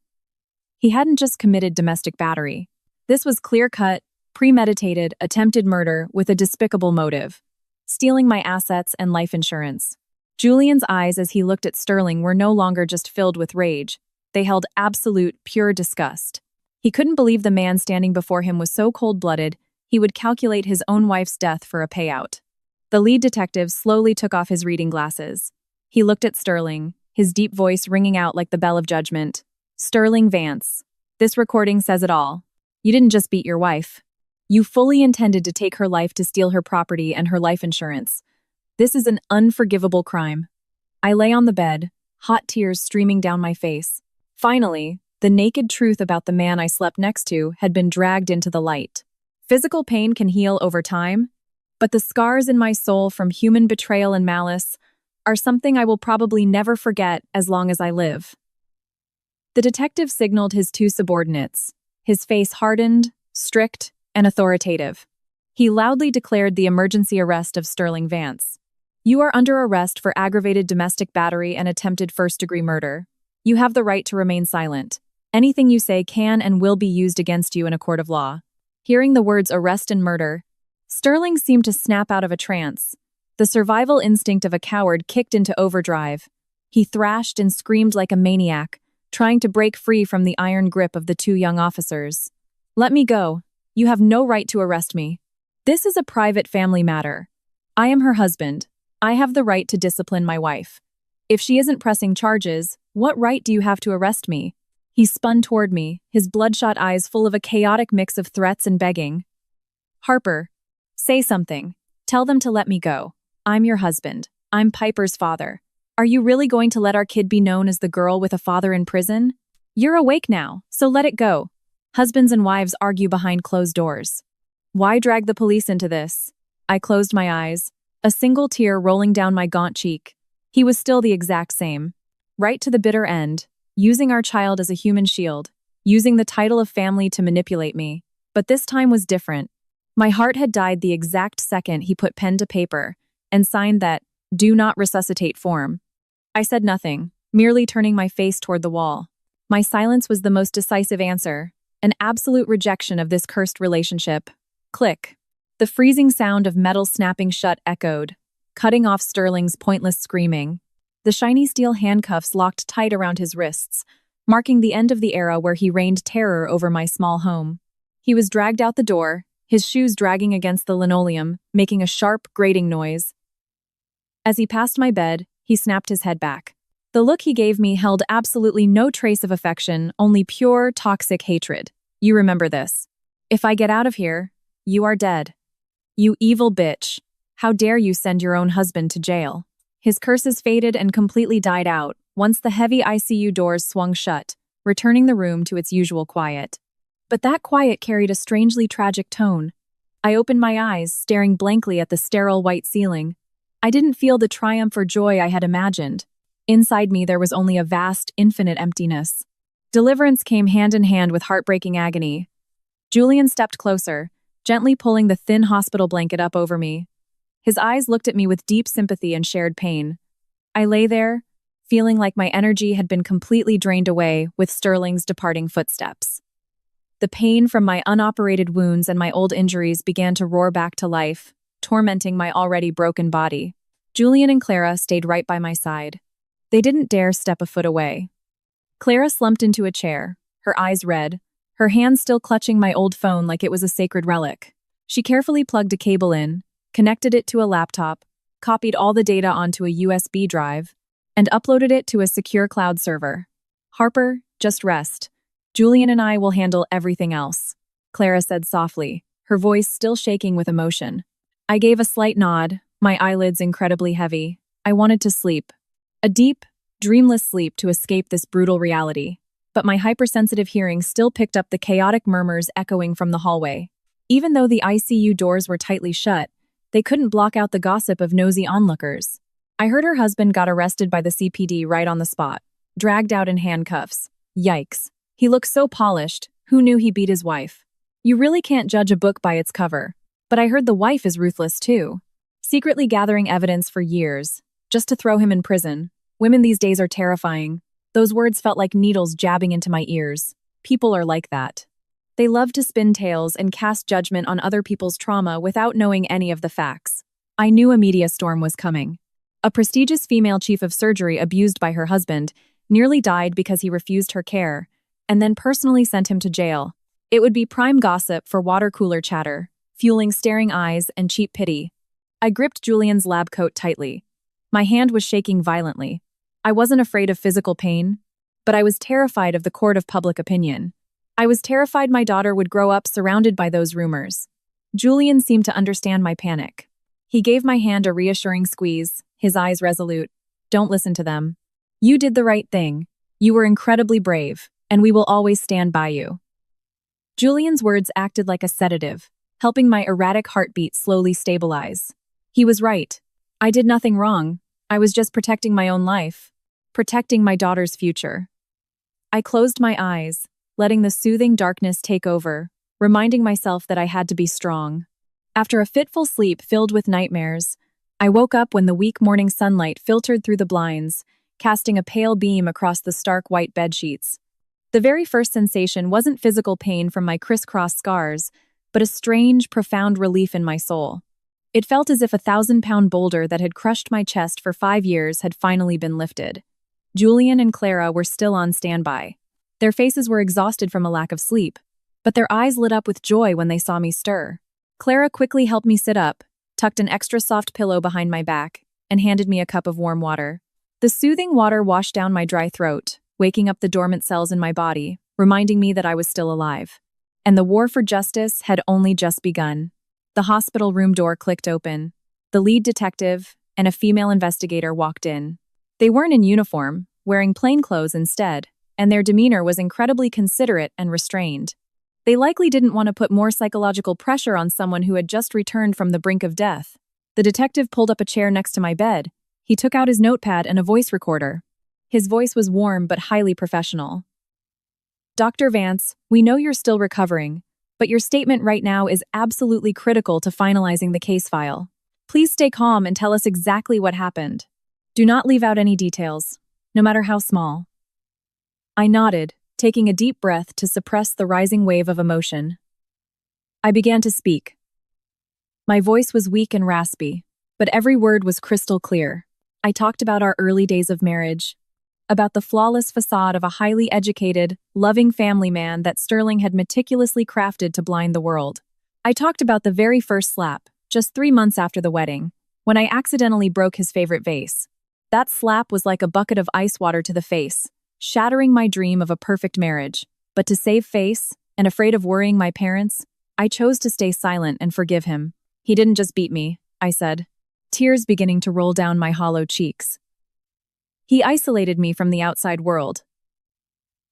He hadn't just committed domestic battery. This was clear-cut, premeditated, attempted murder with a despicable motive: stealing my assets and life insurance. Julian's eyes as he looked at Sterling were no longer just filled with rage. They held absolute, pure disgust. He couldn't believe the man standing before him was so cold-blooded, he would calculate his own wife's death for a payout. The lead detective slowly took off his reading glasses. He looked at Sterling, his deep voice ringing out like the bell of judgment. "Sterling Vance, this recording says it all. You didn't just beat your wife. You fully intended to take her life to steal her property and her life insurance. This is an unforgivable crime." I lay on the bed, hot tears streaming down my face. Finally, the naked truth about the man I slept next to had been dragged into the light. Physical pain can heal over time, but the scars in my soul from human betrayal and malice are something I will probably never forget as long as I live. The detective signaled his two subordinates, his face hardened, strict, and authoritative. He loudly declared the emergency arrest of Sterling Vance. "You are under arrest for aggravated domestic battery and attempted first-degree murder. You have the right to remain silent. Anything you say can and will be used against you in a court of law." Hearing the words arrest and murder, Sterling seemed to snap out of a trance. The survival instinct of a coward kicked into overdrive. He thrashed and screamed like a maniac, trying to break free from the iron grip of the two young officers. "Let me go. You have no right to arrest me. This is a private family matter. I am her husband. I have the right to discipline my wife. If she isn't pressing charges, what right do you have to arrest me?" He spun toward me, his bloodshot eyes full of a chaotic mix of threats and begging. "Harper, say something. Tell them to let me go. I'm your husband. I'm Piper's father. Are you really going to let our kid be known as the girl with a father in prison? You're awake now, so let it go." Husbands and wives argue behind closed doors. Why drag the police into this? I closed my eyes, a single tear rolling down my gaunt cheek. He was still the exact same. Right to the bitter end, using our child as a human shield, using the title of family to manipulate me. But this time was different. My heart had died the exact second he put pen to paper and signed that "do not resuscitate" form. I said nothing, merely turning my face toward the wall. My silence was the most decisive answer, an absolute rejection of this cursed relationship. Click. The freezing sound of metal snapping shut echoed, cutting off Sterling's pointless screaming. The shiny steel handcuffs locked tight around his wrists, marking the end of the era where he reigned terror over my small home. He was dragged out the door, his shoes dragging against the linoleum, making a sharp, grating noise. As he passed my bed, he snapped his head back. The look he gave me held absolutely no trace of affection, only pure, toxic hatred. "You remember this. If I get out of here, you are dead. You evil bitch. How dare you send your own husband to jail?" His curses faded and completely died out once the heavy ICU doors swung shut, returning the room to its usual quiet. But that quiet carried a strangely tragic tone. I opened my eyes, staring blankly at the sterile white ceiling. I didn't feel the triumph or joy I had imagined. Inside me there was only a vast, infinite emptiness. Deliverance came hand in hand with heartbreaking agony. Julian stepped closer, gently pulling the thin hospital blanket up over me. His eyes looked at me with deep sympathy and shared pain. I lay there, feeling like my energy had been completely drained away with Sterling's departing footsteps. The pain from my unoperated wounds and my old injuries began to roar back to life, tormenting my already broken body. Julian and Clara stayed right by my side. They didn't dare step a foot away. Clara slumped into a chair, her eyes red, her hands still clutching my old phone like it was a sacred relic. She carefully plugged a cable in, connected it to a laptop, copied all the data onto a USB drive, and uploaded it to a secure cloud server. "Harper, just rest. Julian and I will handle everything else," Clara said softly, her voice still shaking with emotion. I gave a slight nod, my eyelids incredibly heavy. I wanted to sleep. A deep, dreamless sleep to escape this brutal reality. But my hypersensitive hearing still picked up the chaotic murmurs echoing from the hallway. Even though the ICU doors were tightly shut, they couldn't block out the gossip of nosy onlookers. I heard her husband got arrested by the CPD right on the spot, dragged out in handcuffs. Yikes. He looked so polished. Who knew he beat his wife? You really can't judge a book by its cover. But I heard the wife is ruthless too. Secretly gathering evidence for years, just to throw him in prison. Women these days are terrifying. Those words felt like needles jabbing into my ears. People are like that. They love to spin tales and cast judgment on other people's trauma without knowing any of the facts. I knew a media storm was coming. A prestigious female chief of surgery abused by her husband nearly died because he refused her care, and then personally sent him to jail. It would be prime gossip for water cooler chatter, fueling staring eyes and cheap pity. I gripped Julian's lab coat tightly. My hand was shaking violently. I wasn't afraid of physical pain, but I was terrified of the court of public opinion. I was terrified my daughter would grow up surrounded by those rumors. Julian seemed to understand my panic. He gave my hand a reassuring squeeze, his eyes resolute. Don't listen to them. You did the right thing. You were incredibly brave, and we will always stand by you. Julian's words acted like a sedative, helping my erratic heartbeat slowly stabilize. He was right. I did nothing wrong. I was just protecting my own life, protecting my daughter's future. I closed my eyes, letting the soothing darkness take over, reminding myself that I had to be strong. After a fitful sleep filled with nightmares, I woke up when the weak morning sunlight filtered through the blinds, casting a pale beam across the stark white bedsheets. The very first sensation wasn't physical pain from my crisscross scars, but a strange, profound relief in my soul. It felt as if a 1,000-pound boulder that had crushed my chest for 5 years had finally been lifted. Julian and Clara were still on standby. Their faces were exhausted from a lack of sleep, but their eyes lit up with joy when they saw me stir. Clara quickly helped me sit up, tucked an extra soft pillow behind my back, and handed me a cup of warm water. The soothing water washed down my dry throat, waking up the dormant cells in my body, reminding me that I was still alive. And the war for justice had only just begun. The hospital room door clicked open. The lead detective and a female investigator walked in. They weren't in uniform, wearing plainclothes instead, and their demeanor was incredibly considerate and restrained. They likely didn't want to put more psychological pressure on someone who had just returned from the brink of death. The detective pulled up a chair next to my bed. He took out his notepad and a voice recorder. His voice was warm but highly professional. Dr. Vance, we know you're still recovering, but your statement right now is absolutely critical to finalizing the case file. Please stay calm and tell us exactly what happened. Do not leave out any details, no matter how small. I nodded, taking a deep breath to suppress the rising wave of emotion. I began to speak. My voice was weak and raspy, but every word was crystal clear. I talked about our early days of marriage, about the flawless facade of a highly educated, loving family man that Sterling had meticulously crafted to blind the world. I talked about the very first slap, just 3 months after the wedding, when I accidentally broke his favorite vase. That slap was like a bucket of ice water to the face, shattering my dream of a perfect marriage. But to save face, and afraid of worrying my parents, I chose to stay silent and forgive him. He didn't just beat me, I said, tears beginning to roll down my hollow cheeks. He isolated me from the outside world.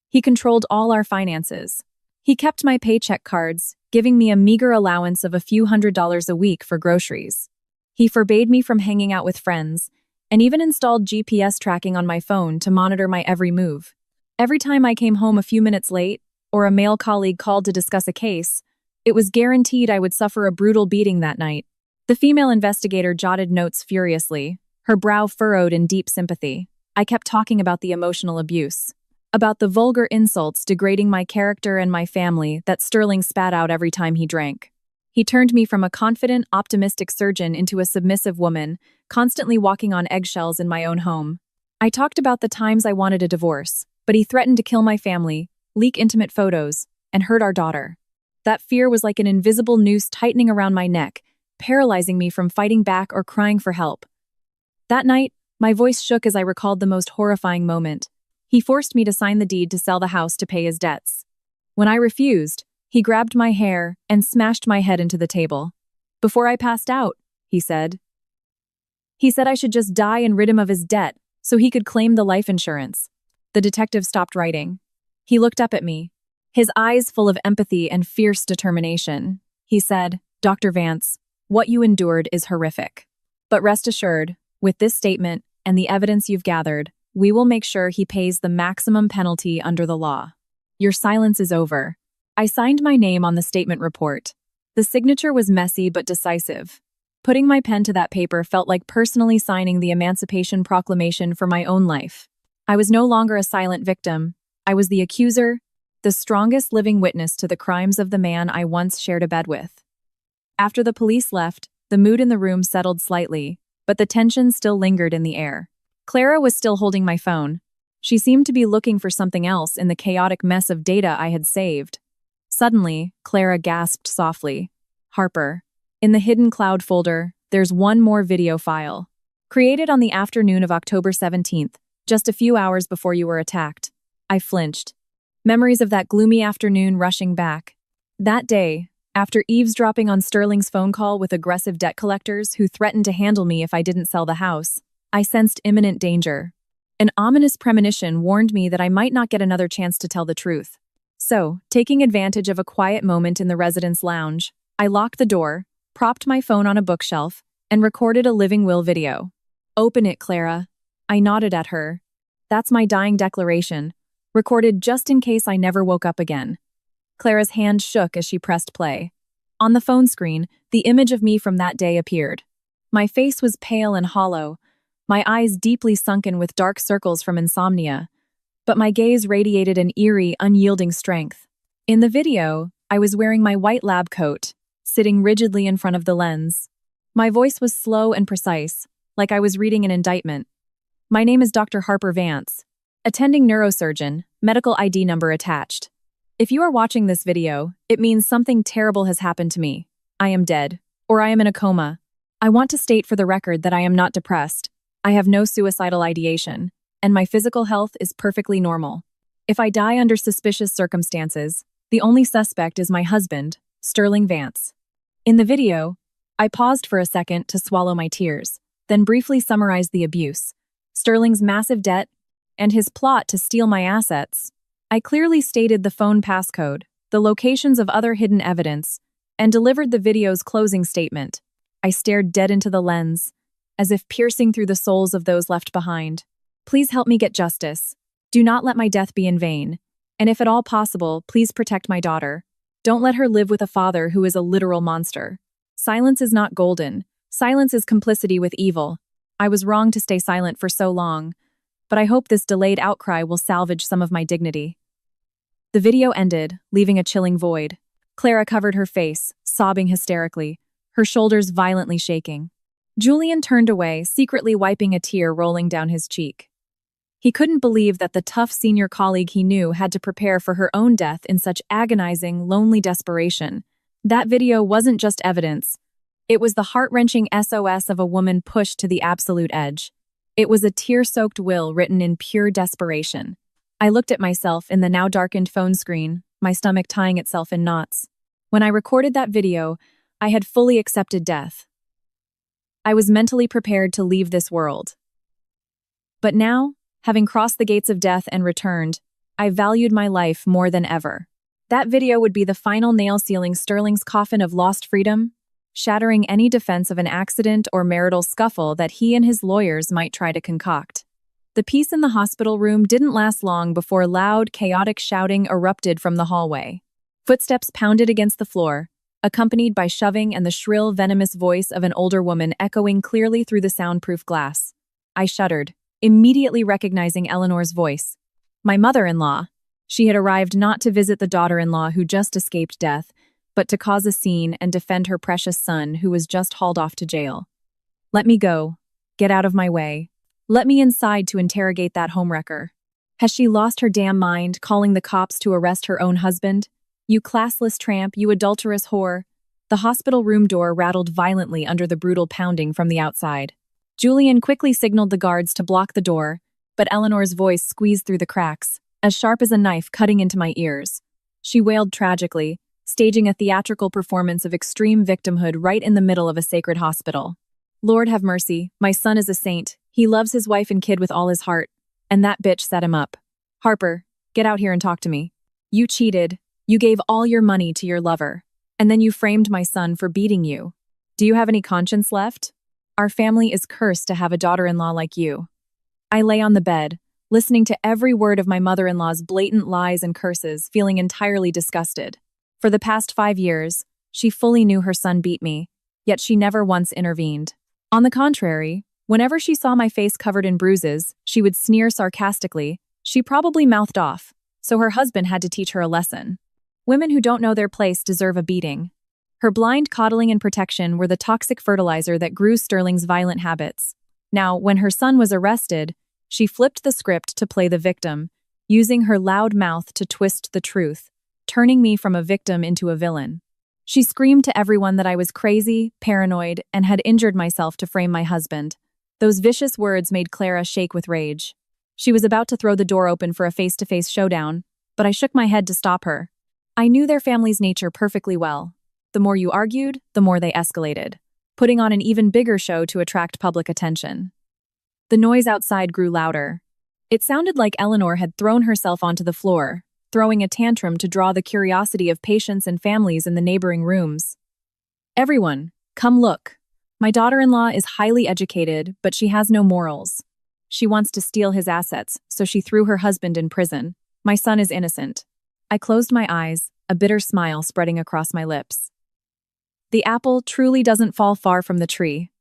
He controlled all our finances. He kept my paycheck cards, giving me a meager allowance of a few $100s a week for groceries. He forbade me from hanging out with friends, and even installed GPS tracking on my phone to monitor my every move. Every time I came home a few minutes late, or a male colleague called to discuss a case, it was guaranteed I would suffer a brutal beating that night. The female investigator jotted notes furiously, her brow furrowed in deep sympathy. I kept talking about the emotional abuse, about the vulgar insults degrading my character and my family that Sterling spat out every time he drank. He turned me from a confident, optimistic surgeon into a submissive woman, constantly walking on eggshells in my own home. I talked about the times I wanted a divorce, but he threatened to kill my family, leak intimate photos, and hurt our daughter. That fear was like an invisible noose tightening around my neck, paralyzing me from fighting back or crying for help. That night, my voice shook as I recalled the most horrifying moment. He forced me to sign the deed to sell the house to pay his debts. When I refused, he grabbed my hair and smashed my head into the table. Before I passed out, he said. He said I should just die and rid him of his debt so he could claim the life insurance. The detective stopped writing. He looked up at me, his eyes full of empathy and fierce determination. He said, Dr. Vance, what you endured is horrific. But rest assured, with this statement and the evidence you've gathered, we will make sure he pays the maximum penalty under the law. Your silence is over. I signed my name on the statement report. The signature was messy but decisive. Putting my pen to that paper felt like personally signing the Emancipation Proclamation for my own life. I was no longer a silent victim. I was the accuser, the strongest living witness to the crimes of the man I once shared a bed with. After the police left, the mood in the room settled slightly, but the tension still lingered in the air. Clara was still holding my phone. She seemed to be looking for something else in the chaotic mess of data I had saved. Suddenly, Clara gasped softly. Harper. In the hidden cloud folder, there's one more video file. Created on the afternoon of October 17th, just a few hours before you were attacked. I flinched. Memories of that gloomy afternoon rushing back. That day, after eavesdropping on Sterling's phone call with aggressive debt collectors who threatened to handle me if I didn't sell the house, I sensed imminent danger. An ominous premonition warned me that I might not get another chance to tell the truth. So, taking advantage of a quiet moment in the residence lounge, I locked the door, propped my phone on a bookshelf, and recorded a living will video. Open it, Clara. I nodded at her. That's my dying declaration, recorded just in case I never woke up again. Clara's hand shook as she pressed play. On the phone screen, the image of me from that day appeared. My face was pale and hollow, my eyes deeply sunken with dark circles from insomnia, but my gaze radiated an eerie, unyielding strength. In the video, I was wearing my white lab coat, sitting rigidly in front of the lens. My voice was slow and precise, like I was reading an indictment. My name is Dr. Harper Vance, attending neurosurgeon, medical ID number attached. If you are watching this video, it means something terrible has happened to me. I am dead, or I am in a coma. I want to state for the record that I am not depressed. I have no suicidal ideation, and my physical health is perfectly normal. If I die under suspicious circumstances, the only suspect is my husband, Sterling Vance. In the video, I paused for a second to swallow my tears, then briefly summarized the abuse, Sterling's massive debt, and his plot to steal my assets. I clearly stated the phone passcode, the locations of other hidden evidence, and delivered the video's closing statement. I stared dead into the lens, as if piercing through the souls of those left behind. Please help me get justice. Do not let my death be in vain. And if at all possible, please protect my daughter. Don't let her live with a father who is a literal monster. Silence is not golden. Silence is complicity with evil. I was wrong to stay silent for so long, but I hope this delayed outcry will salvage some of my dignity. The video ended, leaving a chilling void. Clara covered her face, sobbing hysterically, her shoulders violently shaking. Julian turned away, secretly wiping a tear rolling down his cheek. He couldn't believe that the tough senior colleague he knew had to prepare for her own death in such agonizing, lonely desperation. That video wasn't just evidence. It was the heart-wrenching SOS of a woman pushed to the absolute edge. It was a tear-soaked will written in pure desperation. I looked at myself in the now darkened phone screen, my stomach tying itself in knots. When I recorded that video, I had fully accepted death. I was mentally prepared to leave this world. But now, having crossed the gates of death and returned, I valued my life more than ever. That video would be the final nail sealing Sterling's coffin of lost freedom, shattering any defense of an accident or marital scuffle that he and his lawyers might try to concoct. The peace in the hospital room didn't last long before loud, chaotic shouting erupted from the hallway. Footsteps pounded against the floor, accompanied by shoving and the shrill, venomous voice of an older woman echoing clearly through the soundproof glass. I shuddered, immediately recognizing Eleanor's voice. My mother-in-law. She had arrived not to visit the daughter-in-law who just escaped death, but to cause a scene and defend her precious son who was just hauled off to jail. Let me go. Get out of my way. Let me inside to interrogate that homewrecker. Has she lost her damn mind, calling the cops to arrest her own husband? You classless tramp, you adulterous whore. The hospital room door rattled violently under the brutal pounding from the outside. Julian quickly signaled the guards to block the door, but Eleanor's voice squeezed through the cracks, as sharp as a knife cutting into my ears. She wailed tragically, staging a theatrical performance of extreme victimhood right in the middle of a sacred hospital. Lord have mercy, my son is a saint. He loves his wife and kid with all his heart, and that bitch set him up. Harper, get out here and talk to me. You cheated. You gave all your money to your lover, and then you framed my son for beating you. Do you have any conscience left? Our family is cursed to have a daughter-in-law like you. I lay on the bed, listening to every word of my mother-in-law's blatant lies and curses, feeling entirely disgusted. For the past 5 years, she fully knew her son beat me, yet she never once intervened. On the contrary, whenever she saw my face covered in bruises, she would sneer sarcastically. She probably mouthed off, so her husband had to teach her a lesson. Women who don't know their place deserve a beating. Her blind coddling and protection were the toxic fertilizer that grew Sterling's violent habits. Now, when her son was arrested, she flipped the script to play the victim, using her loud mouth to twist the truth, turning me from a victim into a villain. She screamed to everyone that I was crazy, paranoid, and had injured myself to frame my husband. Those vicious words made Clara shake with rage. She was about to throw the door open for a face-to-face showdown, but I shook my head to stop her. I knew their family's nature perfectly well. The more you argued, the more they escalated, putting on an even bigger show to attract public attention. The noise outside grew louder. It sounded like Eleanor had thrown herself onto the floor, throwing a tantrum to draw the curiosity of patients and families in the neighboring rooms. Everyone, come look. My daughter-in-law is highly educated, but she has no morals. She wants to steal his assets, so she threw her husband in prison. My son is innocent. I closed my eyes, a bitter smile spreading across my lips. The apple truly doesn't fall far from the tree.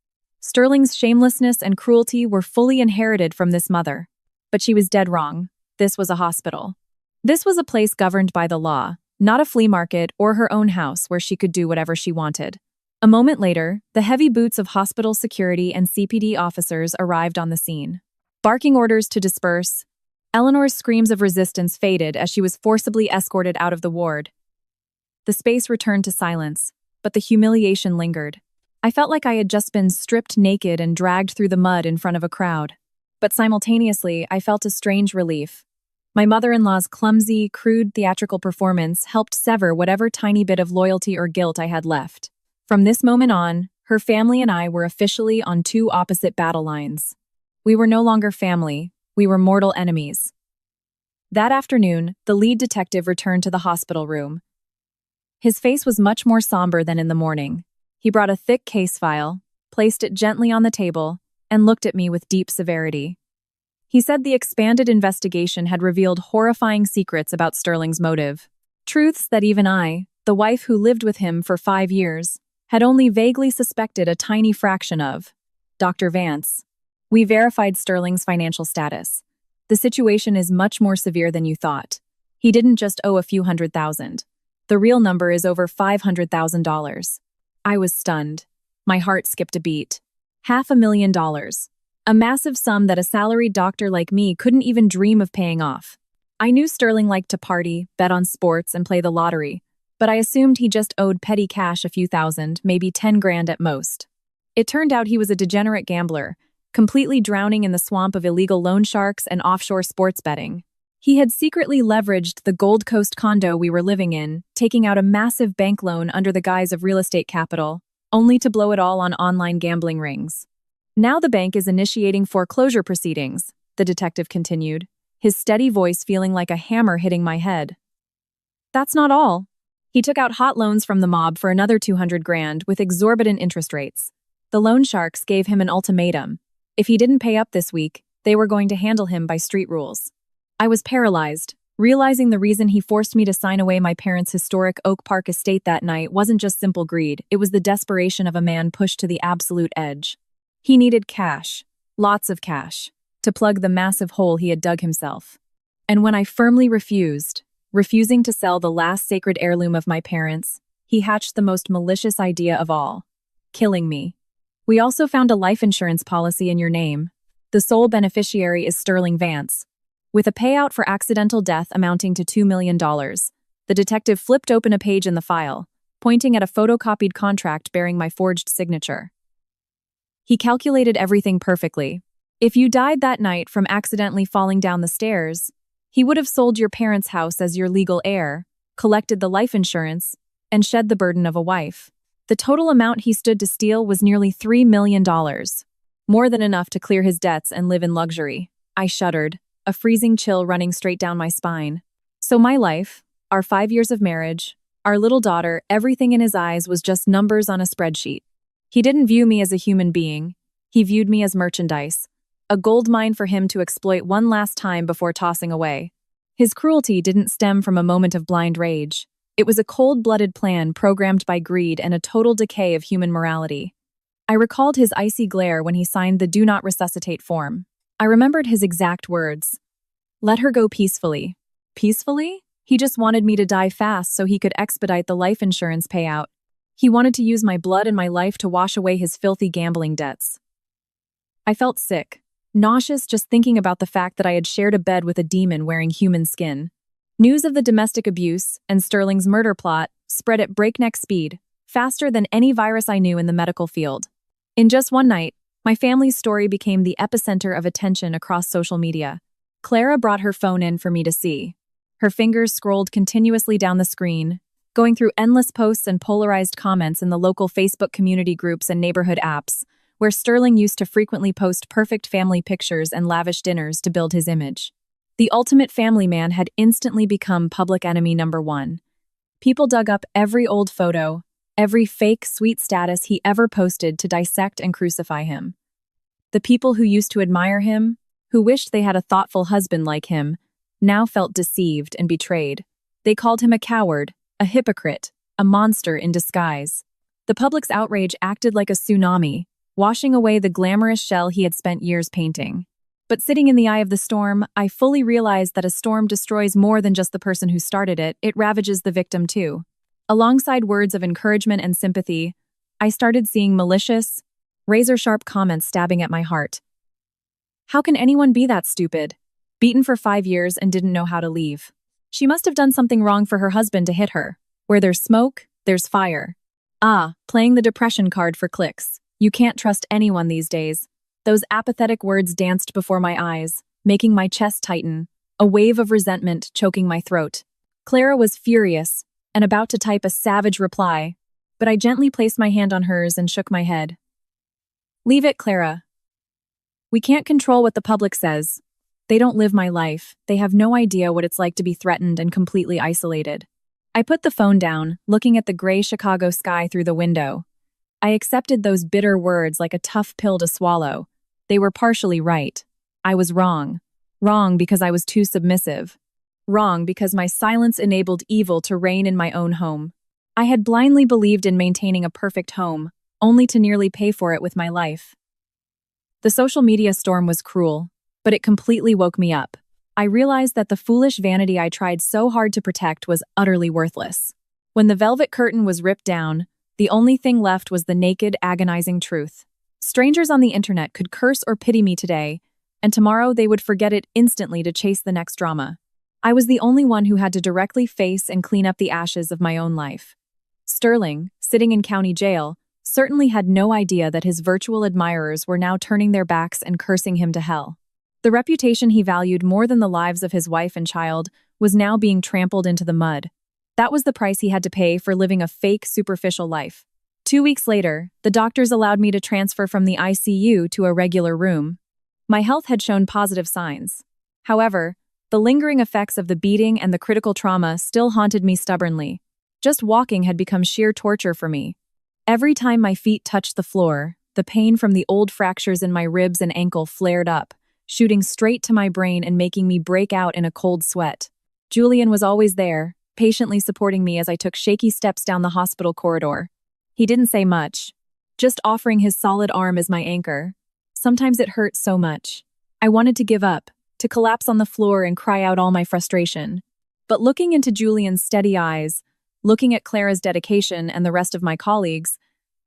Sterling's shamelessness and cruelty were fully inherited from this mother. But she was dead wrong. This was a hospital. This was a place governed by the law, not a flea market or her own house where she could do whatever she wanted. A moment later, the heavy boots of hospital security and CPD officers arrived on the scene. Barking orders to disperse, Eleanor's screams of resistance faded as she was forcibly escorted out of the ward. The space returned to silence, but the humiliation lingered. I felt like I had just been stripped naked and dragged through the mud in front of a crowd. But simultaneously, I felt a strange relief. My mother-in-law's clumsy, crude theatrical performance helped sever whatever tiny bit of loyalty or guilt I had left. From this moment on, her family and I were officially on two opposite battle lines. We were no longer family, we were mortal enemies. That afternoon, the lead detective returned to the hospital room. His face was much more somber than in the morning. He brought a thick case file, placed it gently on the table, and looked at me with deep severity. He said the expanded investigation had revealed horrifying secrets about Sterling's motive. Truths that even I, the wife who lived with him for 5 years, had only vaguely suspected a tiny fraction of. Dr. Vance, we verified Sterling's financial status. The situation is much more severe than you thought. He didn't just owe a few $100,000. The real number is over $500,000. I was stunned. My heart skipped a beat. $500,000. A massive sum that a salaried doctor like me couldn't even dream of paying off. I knew Sterling liked to party, bet on sports, and play the lottery, but I assumed he just owed petty cash a few thousand, maybe 10 grand at most. It turned out he was a degenerate gambler, completely drowning in the swamp of illegal loan sharks and offshore sports betting. He had secretly leveraged the Gold Coast condo we were living in, taking out a massive bank loan under the guise of real estate capital, only to blow it all on online gambling rings. Now the bank is initiating foreclosure proceedings, the detective continued, his steady voice feeling like a hammer hitting my head. That's not all. He took out hot loans from the mob for another 200 grand with exorbitant interest rates. The loan sharks gave him an ultimatum. If he didn't pay up this week, they were going to handle him by street rules. I was paralyzed, realizing the reason he forced me to sign away my parents' historic Oak Park estate that night wasn't just simple greed, it was the desperation of a man pushed to the absolute edge. He needed cash, lots of cash, to plug the massive hole he had dug himself. And when I firmly refusing to sell the last sacred heirloom of my parents, he hatched the most malicious idea of all, killing me. We also found a life insurance policy in your name. The sole beneficiary is Sterling Vance, with a payout for accidental death amounting to $2 million. The detective flipped open a page in the file, pointing at a photocopied contract bearing my forged signature. He calculated everything perfectly. If you died that night from accidentally falling down the stairs, he would have sold your parents' house as your legal heir, collected the life insurance, and shed the burden of a wife. The total amount he stood to steal was nearly $3 million, more than enough to clear his debts and live in luxury. I shuddered, a freezing chill running straight down my spine. So my life, our 5 years of marriage, our little daughter, everything in his eyes was just numbers on a spreadsheet. He didn't view me as a human being. He viewed me as merchandise, a goldmine for him to exploit one last time before tossing away. His cruelty didn't stem from a moment of blind rage. It was a cold-blooded plan programmed by greed and a total decay of human morality. I recalled his icy glare when he signed the "Do Not Resuscitate" form. I remembered his exact words. "Let her go peacefully." Peacefully? He just wanted me to die fast so he could expedite the life insurance payout. He wanted to use my blood and my life to wash away his filthy gambling debts. I felt sick, nauseous just thinking about the fact that I had shared a bed with a demon wearing human skin. News of the domestic abuse and Sterling's murder plot spread at breakneck speed, faster than any virus I knew in the medical field. In just one night, my family's story became the epicenter of attention across social media. Clara brought her phone in for me to see. Her fingers scrolled continuously down the screen, going through endless posts and polarized comments in the local Facebook community groups and neighborhood apps, where Sterling used to frequently post perfect family pictures and lavish dinners to build his image. The ultimate family man had instantly become public enemy number one. People dug up every old photo, every fake sweet status he ever posted to dissect and crucify him. The people who used to admire him, who wished they had a thoughtful husband like him, now felt deceived and betrayed. They called him a coward, a hypocrite, a monster in disguise. The public's outrage acted like a tsunami, washing away the glamorous shell he had spent years painting. But sitting in the eye of the storm, I fully realized that a storm destroys more than just the person who started it, it ravages the victim too. Alongside words of encouragement and sympathy, I started seeing malicious, razor-sharp comments stabbing at my heart. How can anyone be that stupid? Beaten for 5 years and didn't know how to leave. She must have done something wrong for her husband to hit her. Where there's smoke, there's fire. Playing the depression card for clicks. You can't trust anyone these days. Those apathetic words danced before my eyes, making my chest tighten, a wave of resentment choking my throat. Clara was furious and about to type a savage reply, but I gently placed my hand on hers and shook my head. Leave it, Clara. We can't control what the public says. They don't live my life. They have no idea what it's like to be threatened and completely isolated. I put the phone down, looking at the gray Chicago sky through the window. I accepted those bitter words like a tough pill to swallow. They were partially right. I was wrong. Wrong because I was too submissive. Wrong because my silence enabled evil to reign in my own home. I had blindly believed in maintaining a perfect home, only to nearly pay for it with my life. The social media storm was cruel, but it completely woke me up. I realized that the foolish vanity I tried so hard to protect was utterly worthless. When the velvet curtain was ripped down, the only thing left was the naked, agonizing truth. Strangers on the internet could curse or pity me today, and tomorrow they would forget it instantly to chase the next drama. I was the only one who had to directly face and clean up the ashes of my own life. Sterling, sitting in county jail, certainly had no idea that his virtual admirers were now turning their backs and cursing him to hell. The reputation he valued more than the lives of his wife and child was now being trampled into the mud. That was the price he had to pay for living a fake, superficial life. 2 weeks later, the doctors allowed me to transfer from the ICU to a regular room. My health had shown positive signs. However, the lingering effects of the beating and the critical trauma still haunted me stubbornly. Just walking had become sheer torture for me. Every time my feet touched the floor, the pain from the old fractures in my ribs and ankle flared up, shooting straight to my brain and making me break out in a cold sweat. Julian was always there, patiently supporting me as I took shaky steps down the hospital corridor. He didn't say much, just offering his solid arm as my anchor. Sometimes it hurt so much. I wanted to give up, to collapse on the floor and cry out all my frustration. But looking into Julian's steady eyes, looking at Clara's dedication and the rest of my colleagues,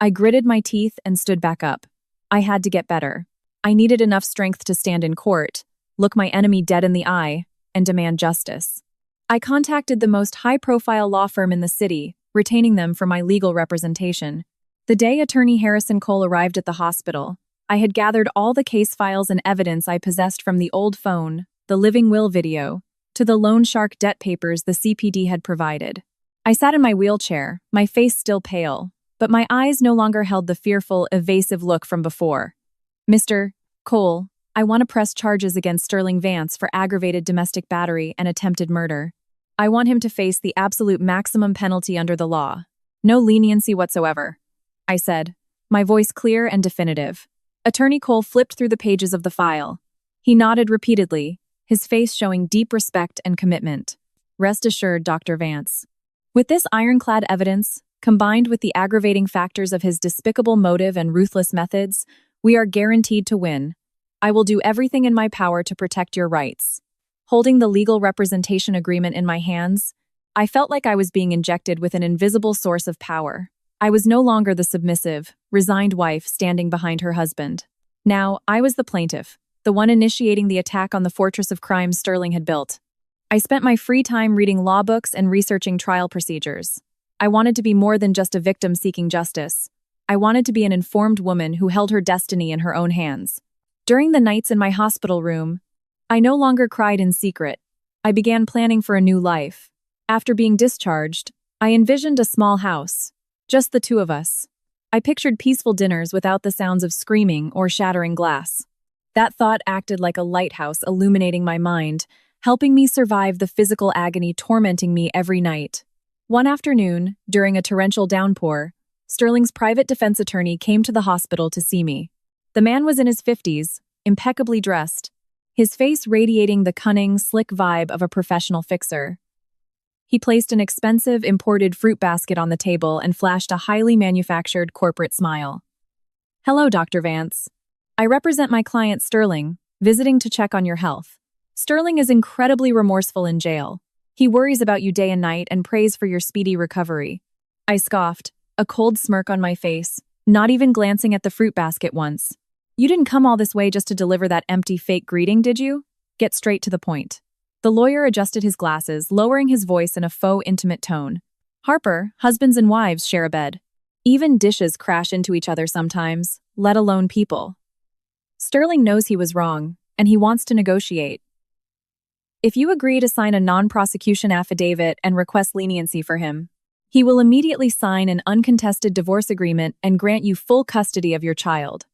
I gritted my teeth and stood back up. I had to get better. I needed enough strength to stand in court, look my enemy dead in the eye, and demand justice. I contacted the most high-profile law firm in the city, retaining them for my legal representation. The day Attorney Harrison Cole arrived at the hospital, I had gathered all the case files and evidence I possessed from the old phone, the living will video, to the loan shark debt papers the CPD had provided. I sat in my wheelchair, my face still pale, but my eyes no longer held the fearful, evasive look from before. Mr. Cole, I want to press charges against Sterling Vance for aggravated domestic battery and attempted murder. I want him to face the absolute maximum penalty under the law. No leniency whatsoever, I said, my voice clear and definitive. Attorney Cole flipped through the pages of the file. He nodded repeatedly, his face showing deep respect and commitment. Rest assured, Dr. Vance. With this ironclad evidence, combined with the aggravating factors of his despicable motive and ruthless methods, we are guaranteed to win. I will do everything in my power to protect your rights. Holding the legal representation agreement in my hands, I felt like I was being injected with an invisible source of power. I was no longer the submissive, resigned wife standing behind her husband. Now, I was the plaintiff, the one initiating the attack on the fortress of crimes Sterling had built. I spent my free time reading law books and researching trial procedures. I wanted to be more than just a victim seeking justice. I wanted to be an informed woman who held her destiny in her own hands. During the nights in my hospital room, I no longer cried in secret. I began planning for a new life. After being discharged, I envisioned a small house, just the two of us. I pictured peaceful dinners without the sounds of screaming or shattering glass. That thought acted like a lighthouse illuminating my mind, helping me survive the physical agony tormenting me every night. One afternoon, during a torrential downpour, Sterling's private defense attorney came to the hospital to see me. The man was in his 50s, impeccably dressed, his face radiating the cunning, slick vibe of a professional fixer. He placed an expensive, imported fruit basket on the table and flashed a highly manufactured corporate smile. "Hello, Dr. Vance. I represent my client Sterling, visiting to check on your health. Sterling is incredibly remorseful in jail. He worries about you day and night and prays for your speedy recovery." I scoffed, a cold smirk on my face, not even glancing at the fruit basket once. "You didn't come all this way just to deliver that empty fake greeting, did you? Get straight to the point." The lawyer adjusted his glasses, lowering his voice in a faux intimate tone. "Harper, husbands and wives share a bed. Even dishes crash into each other sometimes, let alone people. Sterling knows he was wrong, and he wants to negotiate. If you agree to sign a non-prosecution affidavit and request leniency for him, he will immediately sign an uncontested divorce agreement and grant you full custody of your child.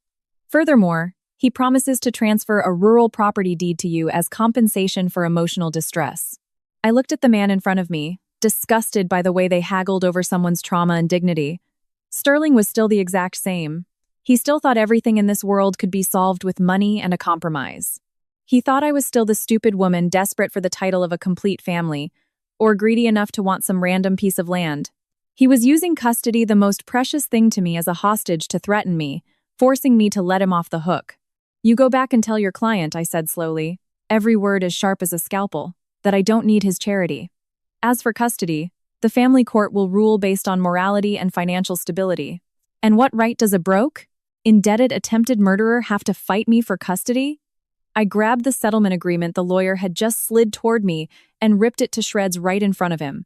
Furthermore, he promises to transfer a rural property deed to you as compensation for emotional distress." I looked at the man in front of me, disgusted by the way they haggled over someone's trauma and dignity. Sterling was still the exact same. He still thought everything in this world could be solved with money and a compromise. He thought I was still the stupid woman desperate for the title of a complete family, or greedy enough to want some random piece of land. He was using custody, the most precious thing to me, as a hostage to threaten me, forcing me to let him off the hook. "You go back and tell your client," I said slowly, every word as sharp as a scalpel, "that I don't need his charity. As for custody, the family court will rule based on morality and financial stability. And what right does a broke, indebted attempted murderer have to fight me for custody?" I grabbed the settlement agreement the lawyer had just slid toward me and ripped it to shreds right in front of him.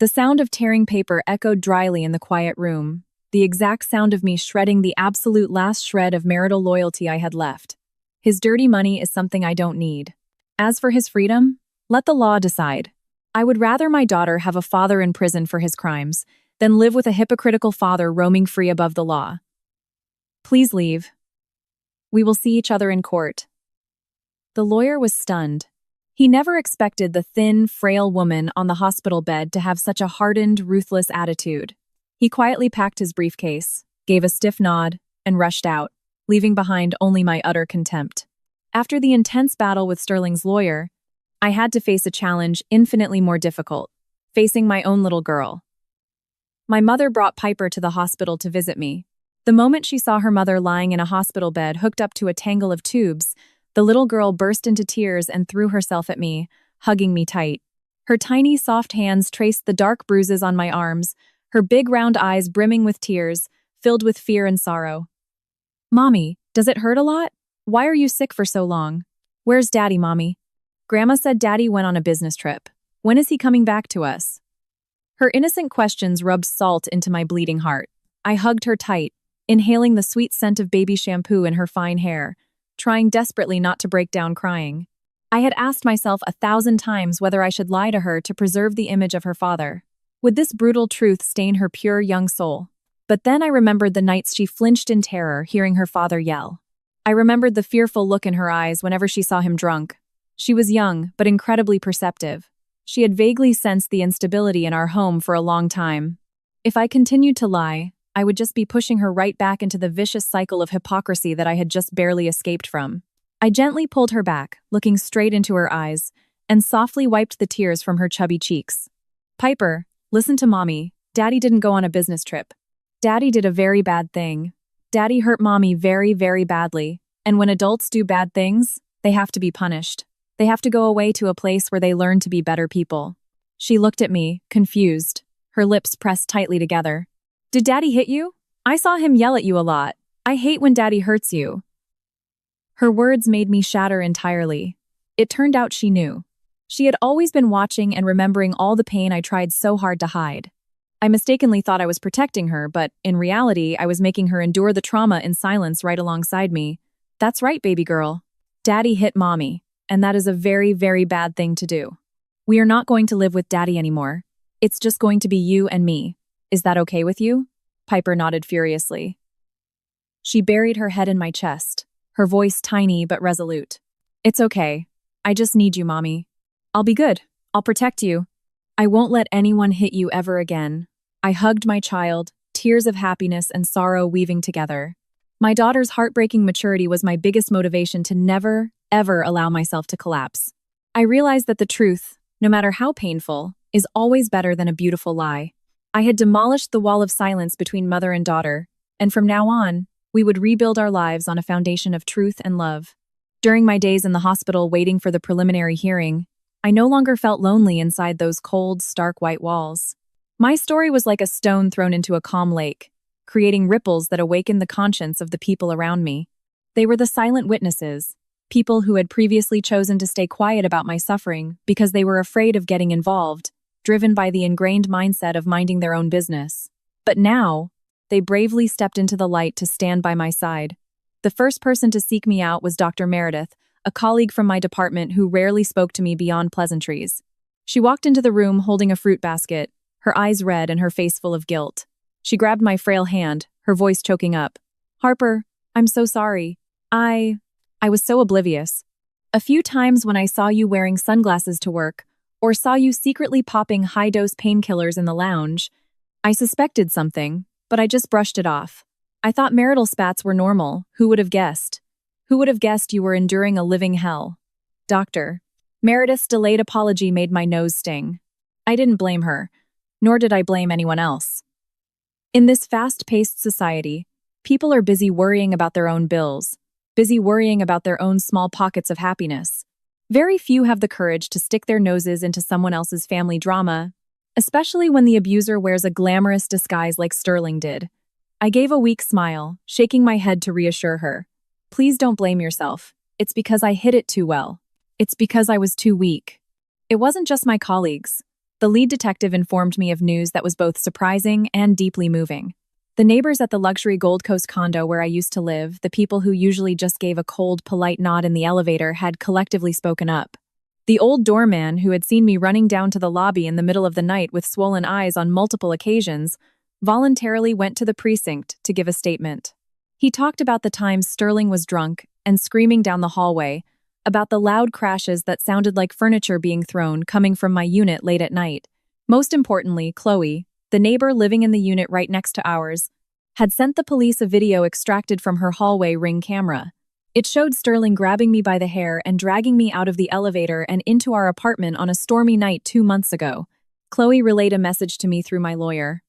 The sound of tearing paper echoed dryly in the quiet room, the exact sound of me shredding the absolute last shred of marital loyalty I had left. His dirty money is something I don't need. As for his freedom, let the law decide. I would rather my daughter have a father in prison for his crimes than live with a hypocritical father roaming free above the law. Please leave. We will see each other in court. The lawyer was stunned. He never expected the thin, frail woman on the hospital bed to have such a hardened, ruthless attitude. He quietly packed his briefcase, gave a stiff nod, and rushed out, leaving behind only my utter contempt. After the intense battle with Sterling's lawyer, I had to face a challenge infinitely more difficult, facing my own little girl. My mother brought Piper to the hospital to visit me. The moment she saw her mother lying in a hospital bed hooked up to a tangle of tubes, the little girl burst into tears and threw herself at me, hugging me tight. Her tiny, soft hands traced the dark bruises on my arms, her big round eyes brimming with tears, filled with fear and sorrow. "Mommy, does it hurt a lot? Why are you sick for so long? Where's Daddy, Mommy?" "Grandma said Daddy went on a business trip. When is he coming back to us?" Her innocent questions rubbed salt into my bleeding heart. I hugged her tight, inhaling the sweet scent of baby shampoo in her fine hair, trying desperately not to break down crying. I had asked myself 1,000 times whether I should lie to her to preserve the image of her father. Would this brutal truth stain her pure young soul? But then I remembered the nights she flinched in terror hearing her father yell. I remembered the fearful look in her eyes whenever she saw him drunk. She was young, but incredibly perceptive. She had vaguely sensed the instability in our home for a long time. If I continued to lie, I would just be pushing her right back into the vicious cycle of hypocrisy that I had just barely escaped from. I gently pulled her back, looking straight into her eyes, and softly wiped the tears from her chubby cheeks. Piper, listen to Mommy. Daddy didn't go on a business trip. Daddy did a very bad thing. Daddy hurt Mommy very, very badly. And when adults do bad things, they have to be punished. They have to go away to a place where they learn to be better people. She looked at me, confused, her lips pressed tightly together. Did Daddy hit you? I saw him yell at you a lot. I hate when Daddy hurts you. Her words made me shatter entirely. It turned out she knew. She had always been watching and remembering all the pain I tried so hard to hide. I mistakenly thought I was protecting her, but in reality, I was making her endure the trauma in silence right alongside me. That's right, baby girl. Daddy hit Mommy, and that is a very, very bad thing to do. We are not going to live with Daddy anymore. It's just going to be you and me. Is that okay with you? Piper nodded furiously. She buried her head in my chest, her voice tiny but resolute. It's okay. I just need you, Mommy. I'll be good. I'll protect you. I won't let anyone hit you ever again. I hugged my child, tears of happiness and sorrow weaving together. My daughter's heartbreaking maturity was my biggest motivation to never, ever allow myself to collapse. I realized that the truth, no matter how painful, is always better than a beautiful lie. I had demolished the wall of silence between mother and daughter, and from now on, we would rebuild our lives on a foundation of truth and love. During my days in the hospital waiting for the preliminary hearing, I no longer felt lonely inside those cold, stark white walls. My story was like a stone thrown into a calm lake, creating ripples that awakened the conscience of the people around me. They were the silent witnesses, people who had previously chosen to stay quiet about my suffering because they were afraid of getting involved, driven by the ingrained mindset of minding their own business. But now, they bravely stepped into the light to stand by my side. The first person to seek me out was Dr. Meredith, a colleague from my department who rarely spoke to me beyond pleasantries. She walked into the room holding a fruit basket, her eyes red and her face full of guilt. She grabbed my frail hand, her voice choking up. Harper, I'm so sorry. I was so oblivious. A few times when I saw you wearing sunglasses to work, or saw you secretly popping high-dose painkillers in the lounge, I suspected something, but I just brushed it off. I thought marital spats were normal. Who would have guessed? Who would have guessed you were enduring a living hell? Doctor. Meredith's delayed apology made my nose sting. I didn't blame her, nor did I blame anyone else. In this fast-paced society, people are busy worrying about their own bills, busy worrying about their own small pockets of happiness. Very few have the courage to stick their noses into someone else's family drama, especially when the abuser wears a glamorous disguise like Sterling did. I gave a weak smile, shaking my head to reassure her. Please don't blame yourself. It's because I hid it too well. It's because I was too weak. It wasn't just my colleagues. The lead detective informed me of news that was both surprising and deeply moving. The neighbors at the luxury Gold Coast condo where I used to live, the people who usually just gave a cold, polite nod in the elevator, had collectively spoken up. The old doorman, who had seen me running down to the lobby in the middle of the night with swollen eyes on multiple occasions, voluntarily went to the precinct to give a statement. He talked about the times Sterling was drunk and screaming down the hallway, about the loud crashes that sounded like furniture being thrown coming from my unit late at night. Most importantly, Chloe, the neighbor living in the unit right next to ours, had sent the police a video extracted from her hallway Ring camera. It showed Sterling grabbing me by the hair and dragging me out of the elevator and into our apartment on a stormy night 2 months ago. Chloe relayed a message to me through my lawyer.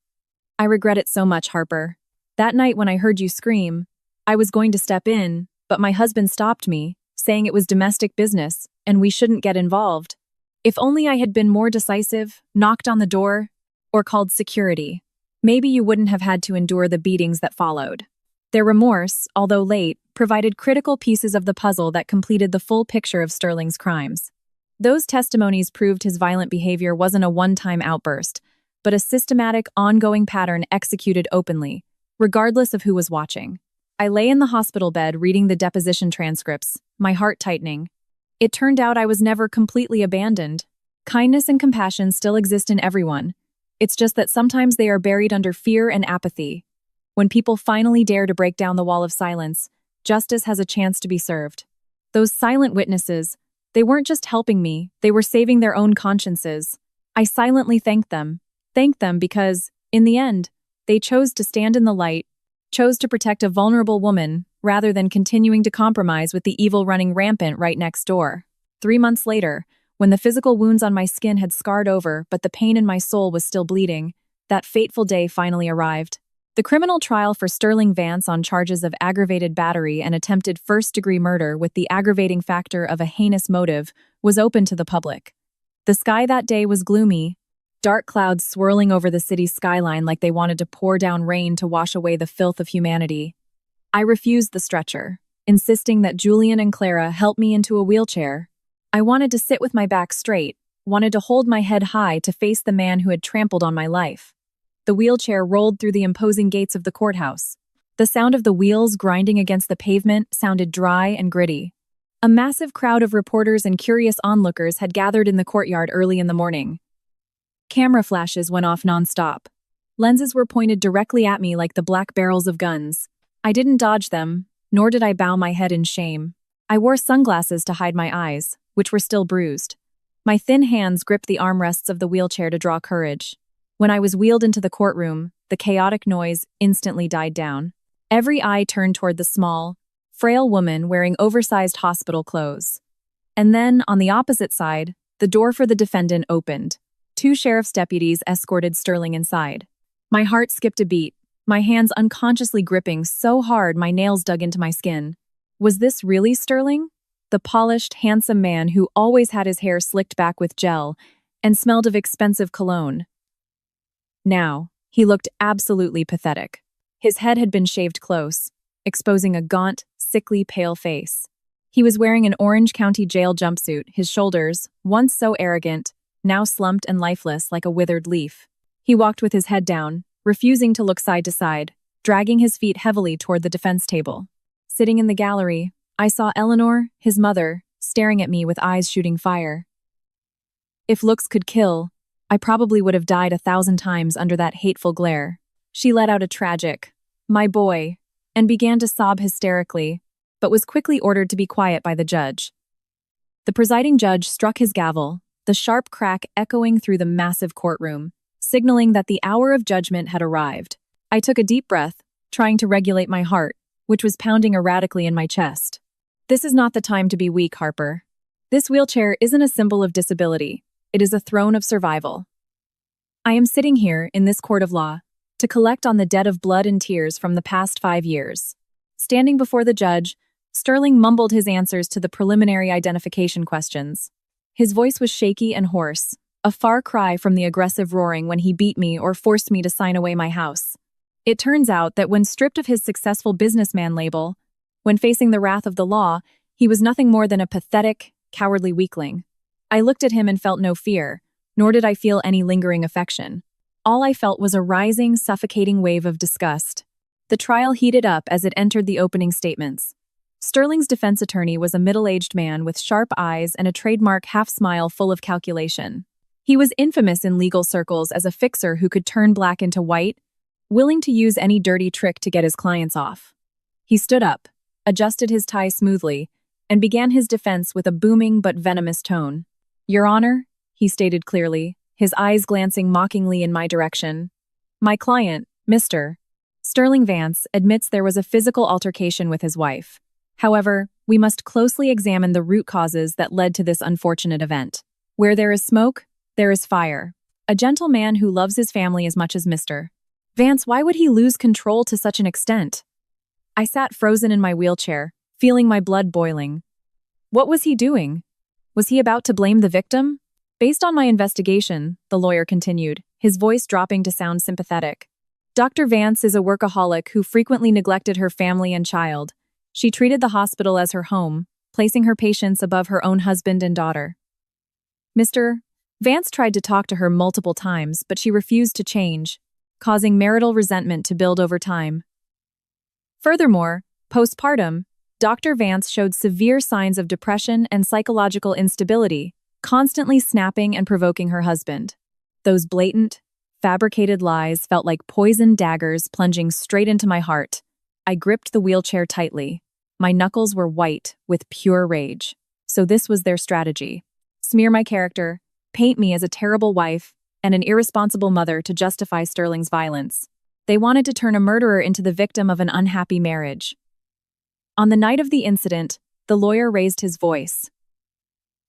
I regret it so much, Harper. That night when I heard you scream, I was going to step in, but my husband stopped me, saying it was domestic business and we shouldn't get involved. If only I had been more decisive, knocked on the door, or called security, maybe you wouldn't have had to endure the beatings that followed. Their remorse, although late, provided critical pieces of the puzzle that completed the full picture of Sterling's crimes. Those testimonies proved his violent behavior wasn't a one-time outburst, but a systematic, ongoing pattern executed openly, regardless of who was watching. I lay in the hospital bed reading the deposition transcripts, my heart tightening. It turned out I was never completely abandoned. Kindness and compassion still exist in everyone. It's just that sometimes they are buried under fear and apathy. When people finally dare to break down the wall of silence, justice has a chance to be served. Those silent witnesses, they weren't just helping me, they were saving their own consciences. I silently thanked them because, in the end, They chose to stand in the light, chose to protect a vulnerable woman, rather than continuing to compromise with the evil running rampant right next door. 3 months later, when the physical wounds on my skin had scarred over but the pain in my soul was still bleeding, that fateful day finally arrived. The criminal trial for Sterling Vance on charges of aggravated battery and attempted first-degree murder with the aggravating factor of a heinous motive was open to the public. The sky that day was gloomy, dark clouds swirling over the city's skyline like they wanted to pour down rain to wash away the filth of humanity. I refused the stretcher, insisting that Julian and Clara help me into a wheelchair. I wanted to sit with my back straight, wanted to hold my head high to face the man who had trampled on my life. The wheelchair rolled through the imposing gates of the courthouse. The sound of the wheels grinding against the pavement sounded dry and gritty. A massive crowd of reporters and curious onlookers had gathered in the courtyard early in the morning. Camera flashes went off nonstop. Lenses were pointed directly at me like the black barrels of guns. I didn't dodge them, nor did I bow my head in shame. I wore sunglasses to hide my eyes, which were still bruised. My thin hands gripped the armrests of the wheelchair to draw courage. When I was wheeled into the courtroom, the chaotic noise instantly died down. Every eye turned toward the small, frail woman wearing oversized hospital clothes. And then, on the opposite side, the door for the defendant opened. 2 sheriff's deputies escorted Sterling inside. My heart skipped a beat, my hands unconsciously gripping so hard my nails dug into my skin. Was this really Sterling? The polished, handsome man who always had his hair slicked back with gel and smelled of expensive cologne. Now, he looked absolutely pathetic. His head had been shaved close, exposing a gaunt, sickly, pale face. He was wearing an Orange County jail jumpsuit, his shoulders, once so arrogant, now slumped and lifeless like a withered leaf. He walked with his head down, refusing to look side to side, dragging his feet heavily toward the defense table. Sitting in the gallery, I saw Eleanor, his mother, staring at me with eyes shooting fire. If looks could kill, I probably would have died 1,000 times under that hateful glare. She let out a tragic, "My boy," and began to sob hysterically, but was quickly ordered to be quiet by the judge. The presiding judge struck his gavel, the sharp crack echoing through the massive courtroom, signaling that the hour of judgment had arrived. I took a deep breath, trying to regulate my heart, which was pounding erratically in my chest. This is not the time to be weak, Harper. This wheelchair isn't a symbol of disability. It is a throne of survival. I am sitting here, in this court of law, to collect on the debt of blood and tears from the past 5 years. Standing before the judge, Sterling mumbled his answers to the preliminary identification questions. His voice was shaky and hoarse, a far cry from the aggressive roaring when he beat me or forced me to sign away my house. It turns out that when stripped of his successful businessman label, when facing the wrath of the law, he was nothing more than a pathetic, cowardly weakling. I looked at him and felt no fear, nor did I feel any lingering affection. All I felt was a rising, suffocating wave of disgust. The trial heated up as it entered the opening statements. Sterling's defense attorney was a middle-aged man with sharp eyes and a trademark half-smile full of calculation. He was infamous in legal circles as a fixer who could turn black into white, willing to use any dirty trick to get his clients off. He stood up, adjusted his tie smoothly, and began his defense with a booming but venomous tone. "Your Honor," he stated clearly, his eyes glancing mockingly in my direction, "my client, Mr. Sterling Vance, admits there was a physical altercation with his wife. However, we must closely examine the root causes that led to this unfortunate event. Where there is smoke, there is fire. A gentle man who loves his family as much as Mr. Vance, why would he lose control to such an extent?" I sat frozen in my wheelchair, feeling my blood boiling. What was he doing? Was he about to blame the victim? Based on my investigation, the lawyer continued, his voice dropping to sound sympathetic. Dr. Vance is a workaholic who frequently neglected her family and child. She treated the hospital as her home, placing her patients above her own husband and daughter. Mr. Vance tried to talk to her multiple times, but she refused to change, causing marital resentment to build over time. Furthermore, postpartum, Dr. Vance showed severe signs of depression and psychological instability, constantly snapping and provoking her husband. Those blatant, fabricated lies felt like poisoned daggers plunging straight into my heart. I gripped the wheelchair tightly. My knuckles were white with pure rage. So this was their strategy. Smear my character, paint me as a terrible wife, and an irresponsible mother to justify Sterling's violence. They wanted to turn a murderer into the victim of an unhappy marriage. On the night of the incident, the lawyer raised his voice.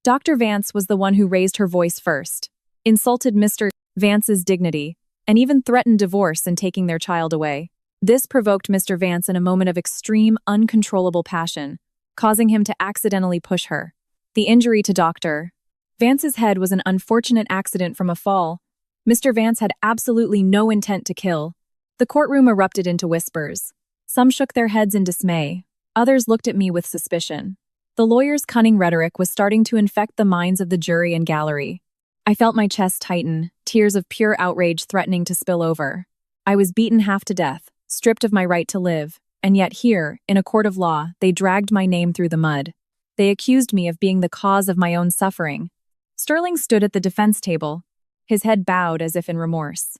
Dr. Vance was the one who raised her voice first, insulted Mr. Vance's dignity, and even threatened divorce and taking their child away. This provoked Mr. Vance in a moment of extreme, uncontrollable passion, causing him to accidentally push her. The injury to Dr. Vance's head was an unfortunate accident from a fall. Mr. Vance had absolutely no intent to kill. The courtroom erupted into whispers. Some shook their heads in dismay. Others looked at me with suspicion. The lawyer's cunning rhetoric was starting to infect the minds of the jury and gallery. I felt my chest tighten, tears of pure outrage threatening to spill over. I was beaten half to death, stripped of my right to live, and yet here, in a court of law, they dragged my name through the mud. They accused me of being the cause of my own suffering. Sterling stood at the defense table, his head bowed as if in remorse.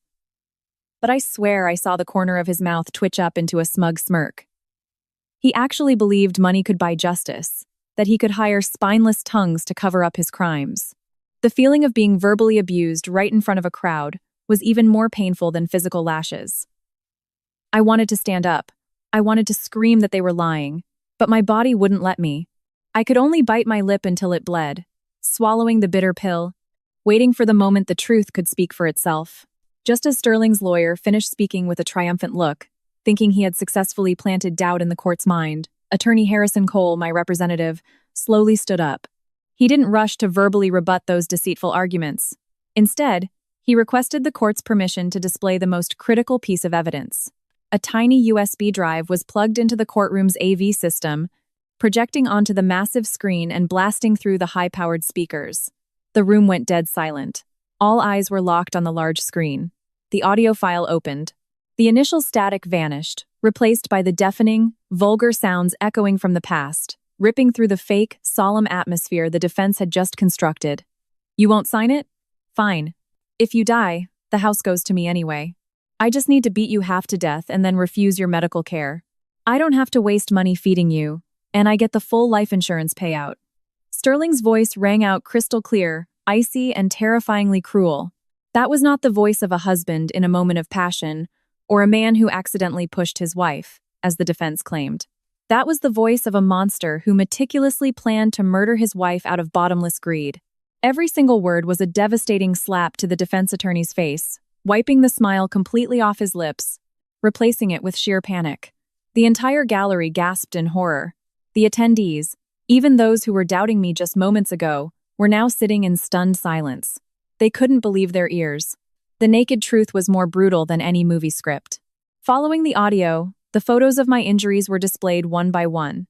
But I swear I saw the corner of his mouth twitch up into a smug smirk. He actually believed money could buy justice, that he could hire spineless tongues to cover up his crimes. The feeling of being verbally abused right in front of a crowd was even more painful than physical lashes. I wanted to stand up. I wanted to scream that they were lying, but my body wouldn't let me. I could only bite my lip until it bled, swallowing the bitter pill, waiting for the moment the truth could speak for itself. Just as Sterling's lawyer finished speaking with a triumphant look, thinking he had successfully planted doubt in the court's mind, Attorney Harrison Cole, my representative, slowly stood up. He didn't rush to verbally rebut those deceitful arguments. Instead, he requested the court's permission to display the most critical piece of evidence. A tiny USB drive was plugged into the courtroom's AV system, projecting onto the massive screen and blasting through the high-powered speakers. The room went dead silent. All eyes were locked on the large screen. The audio file opened. The initial static vanished, replaced by the deafening, vulgar sounds echoing from the past, ripping through the fake, solemn atmosphere the defense had just constructed. You won't sign it? Fine. If you die, the house goes to me anyway. I just need to beat you half to death and then refuse your medical care. I don't have to waste money feeding you, and I get the full life insurance payout. Sterling's voice rang out crystal clear, icy and terrifyingly cruel. That was not the voice of a husband in a moment of passion, or a man who accidentally pushed his wife, as the defense claimed. That was the voice of a monster who meticulously planned to murder his wife out of bottomless greed. Every single word was a devastating slap to the defense attorney's face, wiping the smile completely off his lips, replacing it with sheer panic. The entire gallery gasped in horror. The attendees, even those who were doubting me just moments ago, were now sitting in stunned silence. They couldn't believe their ears. The naked truth was more brutal than any movie script. Following the audio, the photos of my injuries were displayed one by one.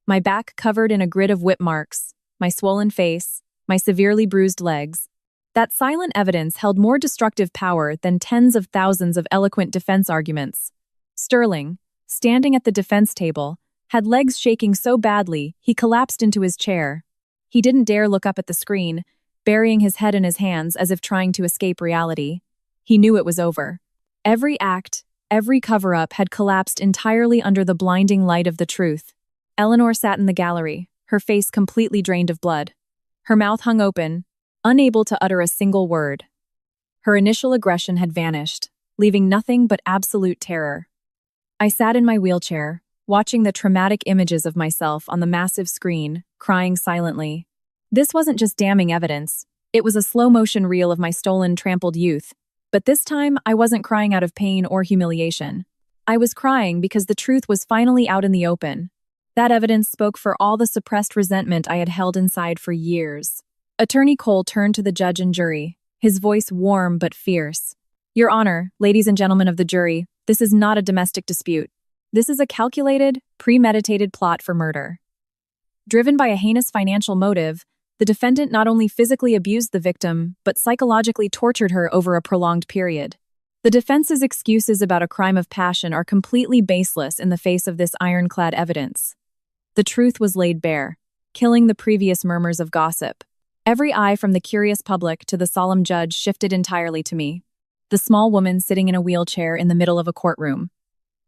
My back covered in a grid of whip marks, my swollen face, my severely bruised legs. That silent evidence held more destructive power than tens of thousands of eloquent defense arguments. Sterling, standing at the defense table, had legs shaking so badly he collapsed into his chair. He didn't dare look up at the screen, burying his head in his hands as if trying to escape reality. He knew it was over. Every act, every cover-up had collapsed entirely under the blinding light of the truth. Eleanor sat in the gallery, her face completely drained of blood. Her mouth hung open, unable to utter a single word. Her initial aggression had vanished, leaving nothing but absolute terror. I sat in my wheelchair, watching the traumatic images of myself on the massive screen, crying silently. This wasn't just damning evidence. It was a slow-motion reel of my stolen, trampled youth. But this time, I wasn't crying out of pain or humiliation. I was crying because the truth was finally out in the open. That evidence spoke for all the suppressed resentment I had held inside for years. Attorney Cole turned to the judge and jury, his voice warm but fierce. Your Honor, ladies and gentlemen of the jury, this is not a domestic dispute. This is a calculated, premeditated plot for murder. Driven by a heinous financial motive, the defendant not only physically abused the victim, but psychologically tortured her over a prolonged period. The defense's excuses about a crime of passion are completely baseless in the face of this ironclad evidence. The truth was laid bare, killing the previous murmurs of gossip. Every eye from the curious public to the solemn judge shifted entirely to me, the small woman sitting in a wheelchair in the middle of a courtroom.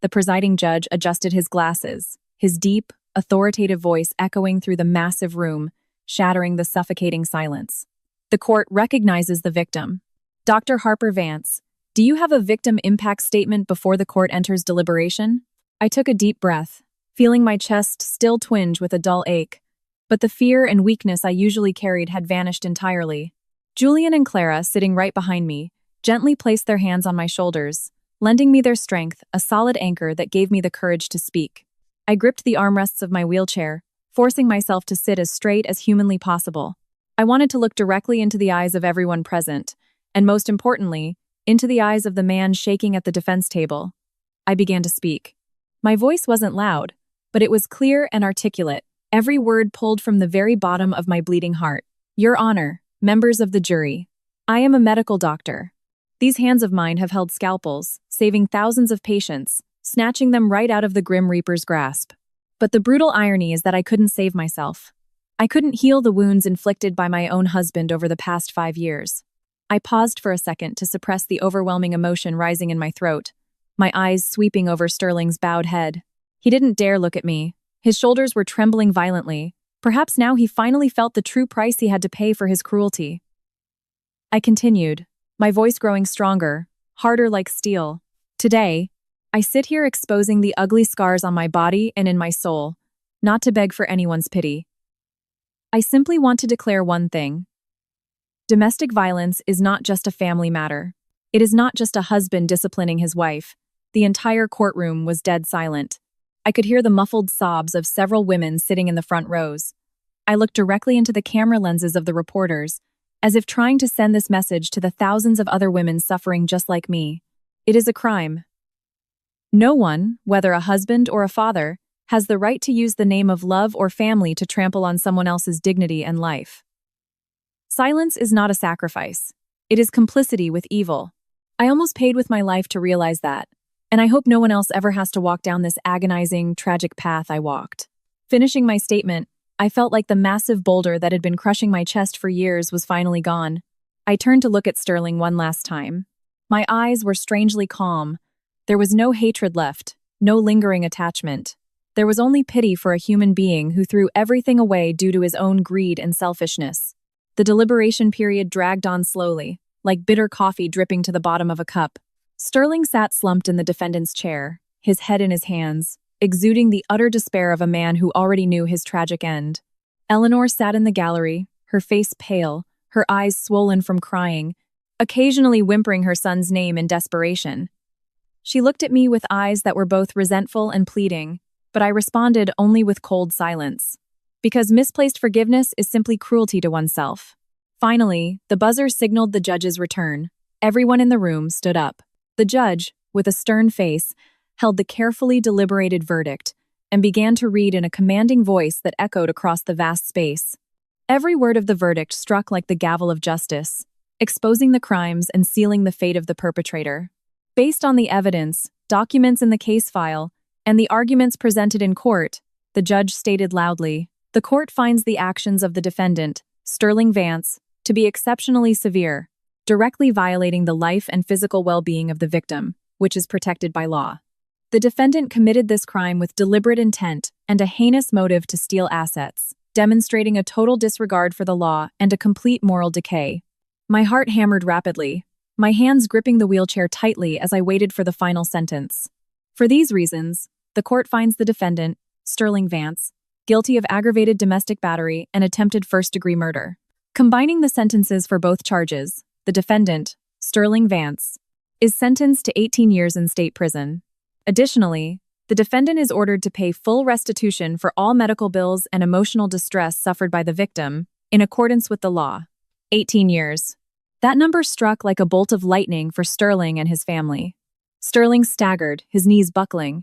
The presiding judge adjusted his glasses, his deep, authoritative voice echoing through the massive room, shattering the suffocating silence. The court recognizes the victim. Dr. Harper Vance, Do you have a victim impact statement before the court enters deliberation? I took a deep breath, feeling my chest still twinge with a dull ache. But the fear and weakness I usually carried had vanished entirely. Julian and Clara, sitting right behind me, gently placed their hands on my shoulders, lending me their strength, a solid anchor that gave me the courage to speak. I gripped the armrests of my wheelchair, forcing myself to sit as straight as humanly possible. I wanted to look directly into the eyes of everyone present, and most importantly, into the eyes of the man shaking at the defense table. I began to speak. My voice wasn't loud, but it was clear and articulate, every word pulled from the very bottom of my bleeding heart. Your Honor, members of the jury, I am a medical doctor. These hands of mine have held scalpels, saving thousands of patients, snatching them right out of the Grim Reaper's grasp. But the brutal irony is that I couldn't save myself. I couldn't heal the wounds inflicted by my own husband over the past 5 years. I paused for a second to suppress the overwhelming emotion rising in my throat, my eyes sweeping over Sterling's bowed head. He didn't dare look at me. His shoulders were trembling violently. Perhaps now he finally felt the true price he had to pay for his cruelty. I continued, my voice growing stronger, harder like steel. Today, I sit here exposing the ugly scars on my body and in my soul, not to beg for anyone's pity. I simply want to declare one thing. Domestic violence is not just a family matter. It is not just a husband disciplining his wife. The entire courtroom was dead silent. I could hear the muffled sobs of several women sitting in the front rows. I looked directly into the camera lenses of the reporters, as if trying to send this message to the thousands of other women suffering just like me. It is a crime. No one, whether a husband or a father, has the right to use the name of love or family to trample on someone else's dignity and life. Silence is not a sacrifice. It is complicity with evil. I almost paid with my life to realize that, and I hope no one else ever has to walk down this agonizing, tragic path I walked. Finishing my statement, I felt like the massive boulder that had been crushing my chest for years was finally gone. I turned to look at Sterling one last time. My eyes were strangely calm. There was no hatred left, no lingering attachment. There was only pity for a human being who threw everything away due to his own greed and selfishness. The deliberation period dragged on slowly, like bitter coffee dripping to the bottom of a cup. Sterling sat slumped in the defendant's chair, his head in his hands, exuding the utter despair of a man who already knew his tragic end. Eleanor sat in the gallery, her face pale, her eyes swollen from crying, occasionally whimpering her son's name in desperation. She looked at me with eyes that were both resentful and pleading, but I responded only with cold silence. Because misplaced forgiveness is simply cruelty to oneself. Finally, the buzzer signaled the judge's return. Everyone in the room stood up. The judge, with a stern face, held the carefully deliberated verdict and began to read in a commanding voice that echoed across the vast space. Every word of the verdict struck like the gavel of justice, exposing the crimes and sealing the fate of the perpetrator. Based on the evidence, documents in the case file, and the arguments presented in court, the judge stated loudly, "The court finds the actions of the defendant, Sterling Vance, to be exceptionally severe, directly violating the life and physical well-being of the victim, which is protected by law. The defendant committed this crime with deliberate intent and a heinous motive to steal assets, demonstrating a total disregard for the law and a complete moral decay." My heart hammered rapidly, my hands gripping the wheelchair tightly as I waited for the final sentence. For these reasons, the court finds the defendant, Sterling Vance, guilty of aggravated domestic battery and attempted first-degree murder. Combining the sentences for both charges, the defendant, Sterling Vance, is sentenced to 18 years in state prison. Additionally, the defendant is ordered to pay full restitution for all medical bills and emotional distress suffered by the victim, in accordance with the law. 18 years. That number struck like a bolt of lightning for Sterling and his family. Sterling staggered, his knees buckling.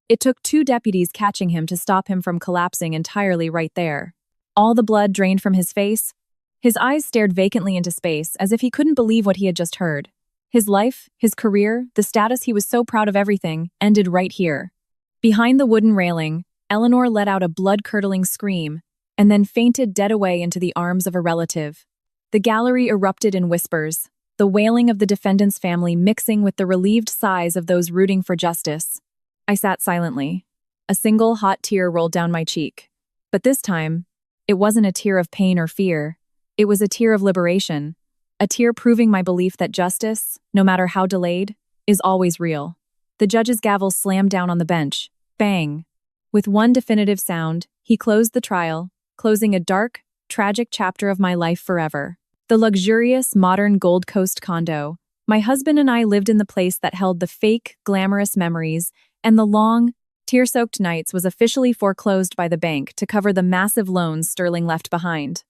It took 2 deputies catching him to stop him from collapsing entirely right there. All the blood drained from his face. His eyes stared vacantly into space as if he couldn't believe what he had just heard. His life, his career, the status he was so proud of everything, ended right here. Behind the wooden railing, Eleanor let out a blood-curdling scream, and then fainted dead away into the arms of a relative. The gallery erupted in whispers, the wailing of the defendant's family mixing with the relieved sighs of those rooting for justice. I sat silently. A single hot tear rolled down my cheek. But this time, it wasn't a tear of pain or fear. It was a tear of liberation. a tear proving my belief that justice, no matter how delayed, is always real. The judge's gavel slammed down on the bench. Bang! With one definitive sound, he closed the trial, closing a dark, tragic chapter of my life forever. The luxurious, modern Gold Coast condo. My husband and I lived in the place that held the fake, glamorous memories, and the long, tear-soaked nights was officially foreclosed by the bank to cover the massive loans Sterling left behind.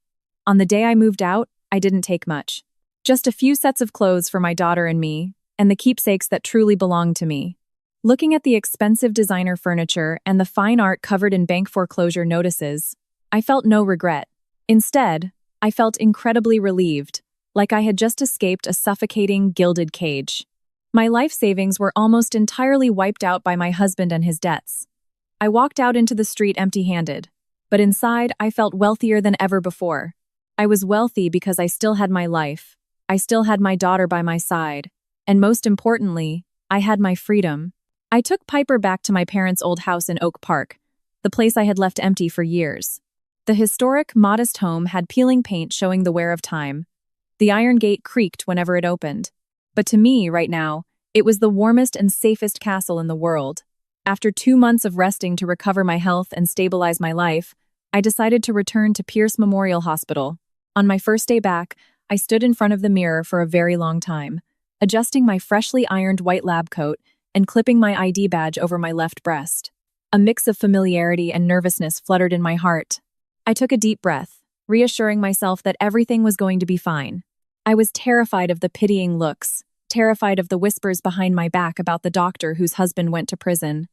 On the day I moved out, I didn't take much. Just a few sets of clothes for my daughter and me, and the keepsakes that truly belonged to me. Looking at the expensive designer furniture and the fine art covered in bank foreclosure notices, I felt no regret. Instead, I felt incredibly relieved, like I had just escaped a suffocating, gilded cage. My life savings were almost entirely wiped out by my husband and his debts. I walked out into the street empty-handed, but inside I felt wealthier than ever before. I was wealthy because I still had my life, I still had my daughter by my side, and most importantly, I had my freedom. I took Piper back to my parents' old house in Oak Park, the place I had left empty for years. The historic, modest home had peeling paint showing the wear of time. The iron gate creaked whenever it opened. But to me, right now, it was the warmest and safest castle in the world. After 2 months of resting to recover my health and stabilize my life, I decided to return to Pierce Memorial Hospital. On my first day back, I stood in front of the mirror for a very long time, adjusting my freshly ironed white lab coat and clipping my ID badge over my left breast. A mix of familiarity and nervousness fluttered in my heart. I took a deep breath, reassuring myself that everything was going to be fine. I was terrified of the pitying looks, terrified of the whispers behind my back about the doctor whose husband went to prison.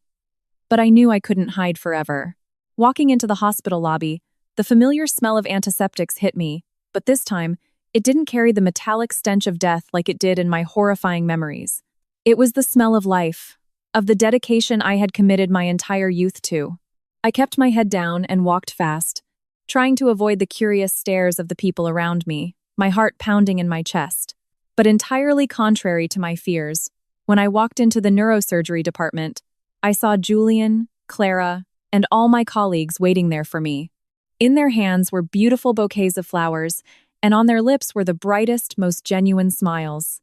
But I knew I couldn't hide forever. Walking into the hospital lobby, the familiar smell of antiseptics hit me, but this time, it didn't carry the metallic stench of death like it did in my horrifying memories. It was the smell of life, of the dedication I had committed my entire youth to. I kept my head down and walked fast, trying to avoid the curious stares of the people around me, my heart pounding in my chest. But entirely contrary to my fears, when I walked into the neurosurgery department, I saw Julian, Clara, and all my colleagues waiting there for me. In their hands were beautiful bouquets of flowers, and on their lips were the brightest, most genuine smiles.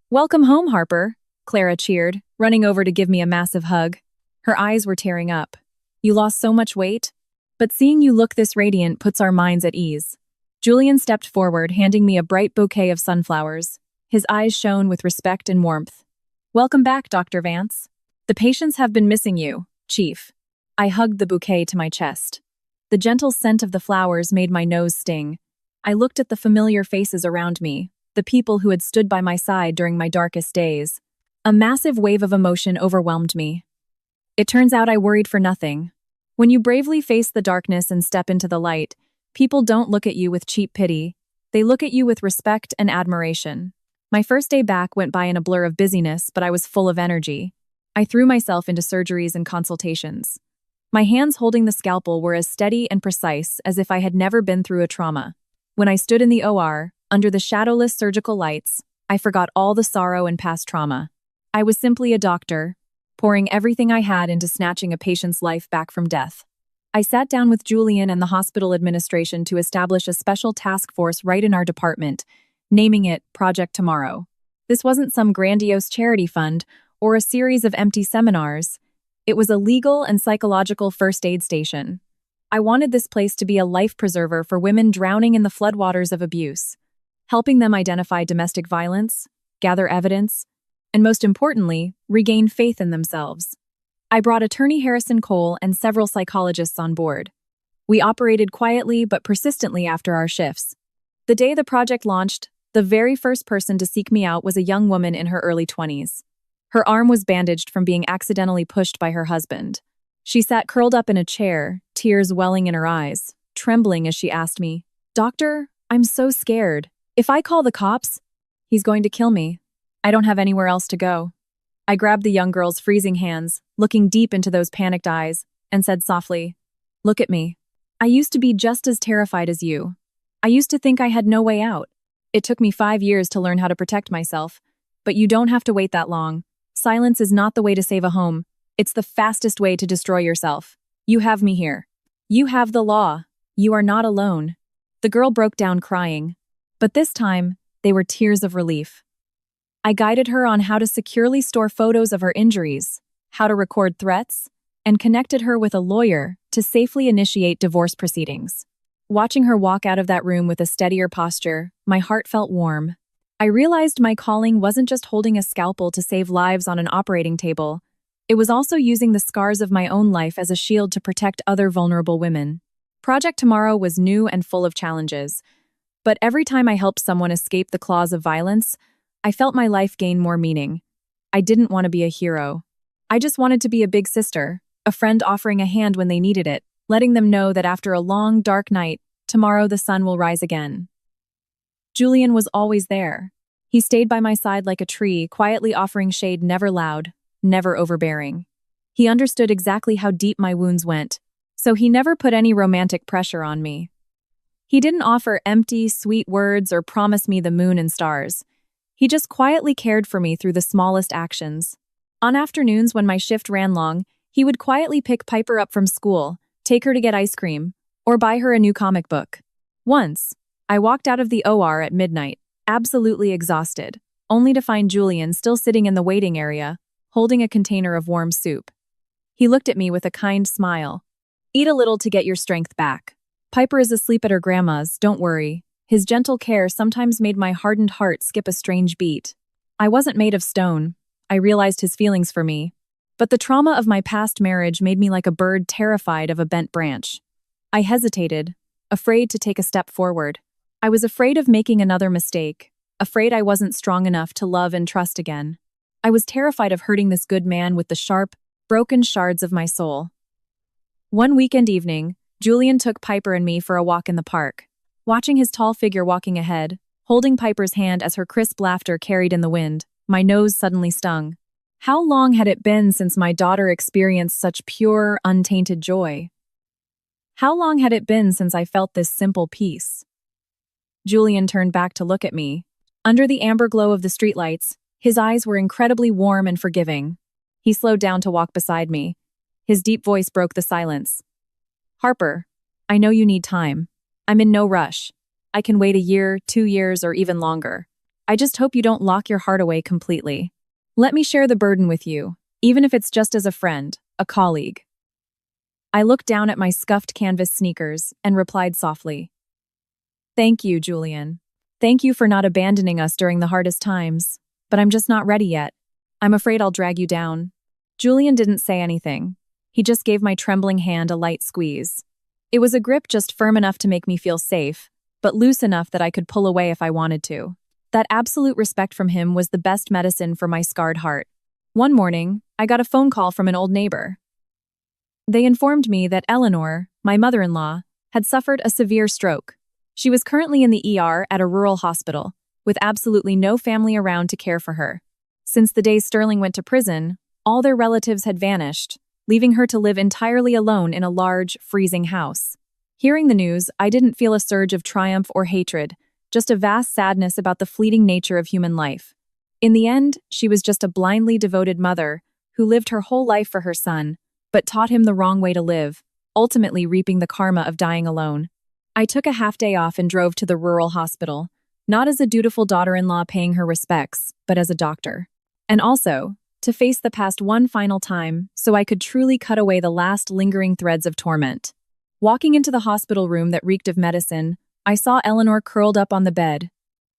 "Welcome home, Harper," Clara cheered, running over to give me a massive hug. Her eyes were tearing up. "You lost so much weight? But seeing you look this radiant puts our minds at ease." Julian stepped forward, handing me a bright bouquet of sunflowers. His eyes shone with respect and warmth. "Welcome back, Dr. Vance. The patients have been missing you, Chief." I hugged the bouquet to my chest. The gentle scent of the flowers made my nose sting. I looked at the familiar faces around me, the people who had stood by my side during my darkest days. A massive wave of emotion overwhelmed me. It turns out I worried for nothing. When you bravely face the darkness and step into the light, people don't look at you with cheap pity. They look at you with respect and admiration. My first day back went by in a blur of busyness, but I was full of energy. I threw myself into surgeries and consultations. My hands holding the scalpel were as steady and precise as if I had never been through a trauma. When I stood in the OR, under the shadowless surgical lights, I forgot all the sorrow and past trauma. I was simply a doctor, pouring everything I had into snatching a patient's life back from death. I sat down with Julian and the hospital administration to establish a special task force right in our department, naming it Project Tomorrow. This wasn't some grandiose charity fund or a series of empty seminars. It was a legal and psychological first aid station. I wanted this place to be a life preserver for women drowning in the floodwaters of abuse, helping them identify domestic violence, gather evidence, and most importantly, regain faith in themselves. I brought attorney Harrison Cole and several psychologists on board. We operated quietly but persistently after our shifts. The day the project launched, the very first person to seek me out was a young woman in her early 20s. Her arm was bandaged from being accidentally pushed by her husband. She sat curled up in a chair, tears welling in her eyes, trembling as she asked me, "Doctor, I'm so scared. If I call the cops, he's going to kill me. I don't have anywhere else to go." I grabbed the young girl's freezing hands, looking deep into those panicked eyes, and said softly, "Look at me. I used to be just as terrified as you. I used to think I had no way out. It took me 5 years to learn how to protect myself, but you don't have to wait that long. Silence is not the way to save a home. It's the fastest way to destroy yourself. You have me here. You have the law. You are not alone." The girl broke down crying. But this time, They were tears of relief. I guided her on how to securely store photos of her injuries, how to record threats, and connected her with a lawyer to safely initiate divorce proceedings. Watching her walk out of that room with a steadier posture, my heart felt warm. I realized my calling wasn't just holding a scalpel to save lives on an operating table. It was also using the scars of my own life as a shield to protect other vulnerable women. Project Tomorrow was new and full of challenges, but every time I helped someone escape the claws of violence, I felt my life gain more meaning. I didn't want to be a hero. I just wanted to be a big sister, a friend offering a hand when they needed it, letting them know that after a long, dark night, tomorrow the sun will rise again. Julian was always there. He stayed by my side like a tree, quietly offering shade, never loud, never overbearing. He understood exactly how deep my wounds went, so he never put any romantic pressure on me. He didn't offer empty, sweet words or promise me the moon and stars. He just quietly cared for me through the smallest actions. On afternoons when my shift ran long, he would quietly pick Piper up from school, take her to get ice cream, or buy her a new comic book. Once, I walked out of the OR at midnight, absolutely exhausted, only to find Julian still sitting in the waiting area, holding a container of warm soup. He looked at me with a kind smile. "Eat a little to get your strength back. Piper is asleep at her grandma's, don't worry." His gentle care sometimes made my hardened heart skip a strange beat. I wasn't made of stone. I realized his feelings for me. But the trauma of my past marriage made me like a bird terrified of a bent branch. I hesitated, afraid to take a step forward. I was afraid of making another mistake, afraid I wasn't strong enough to love and trust again. I was terrified of hurting this good man with the sharp, broken shards of my soul. One weekend evening, Julian took Piper and me for a walk in the park. Watching his tall figure walking ahead, holding Piper's hand as her crisp laughter carried in the wind, my nose suddenly stung. How long had it been since my daughter experienced such pure, untainted joy? How long had it been since I felt this simple peace? Julian turned back to look at me. Under the amber glow of the streetlights, his eyes were incredibly warm and forgiving. He slowed down to walk beside me. His deep voice broke the silence. "Harper, I know you need time. I'm in no rush. I can wait a year, 2 years, or even longer. I just hope you don't lock your heart away completely. Let me share the burden with you, even if it's just as a friend, a colleague." I looked down at my scuffed canvas sneakers and replied softly, "Thank you, Julian. Thank you for not abandoning us during the hardest times, but I'm just not ready yet. I'm afraid I'll drag you down." Julian didn't say anything. He just gave my trembling hand a light squeeze. It was a grip just firm enough to make me feel safe, but loose enough that I could pull away if I wanted to. That absolute respect from him was the best medicine for my scarred heart. One morning, I got a phone call from an old neighbor. They informed me that Eleanor, my mother-in-law, had suffered a severe stroke. She was currently in the ER at a rural hospital, with absolutely no family around to care for her. Since the day Sterling went to prison, all their relatives had vanished, leaving her to live entirely alone in a large, freezing house. Hearing the news, I didn't feel a surge of triumph or hatred, just a vast sadness about the fleeting nature of human life. In the end, she was just a blindly devoted mother who lived her whole life for her son, but taught him the wrong way to live, ultimately reaping the karma of dying alone. I took a half-day off and drove to the rural hospital, not as a dutiful daughter-in-law paying her respects, but as a doctor. And also, to face the past one final time so I could truly cut away the last lingering threads of torment. Walking into the hospital room that reeked of medicine, I saw Eleanor curled up on the bed.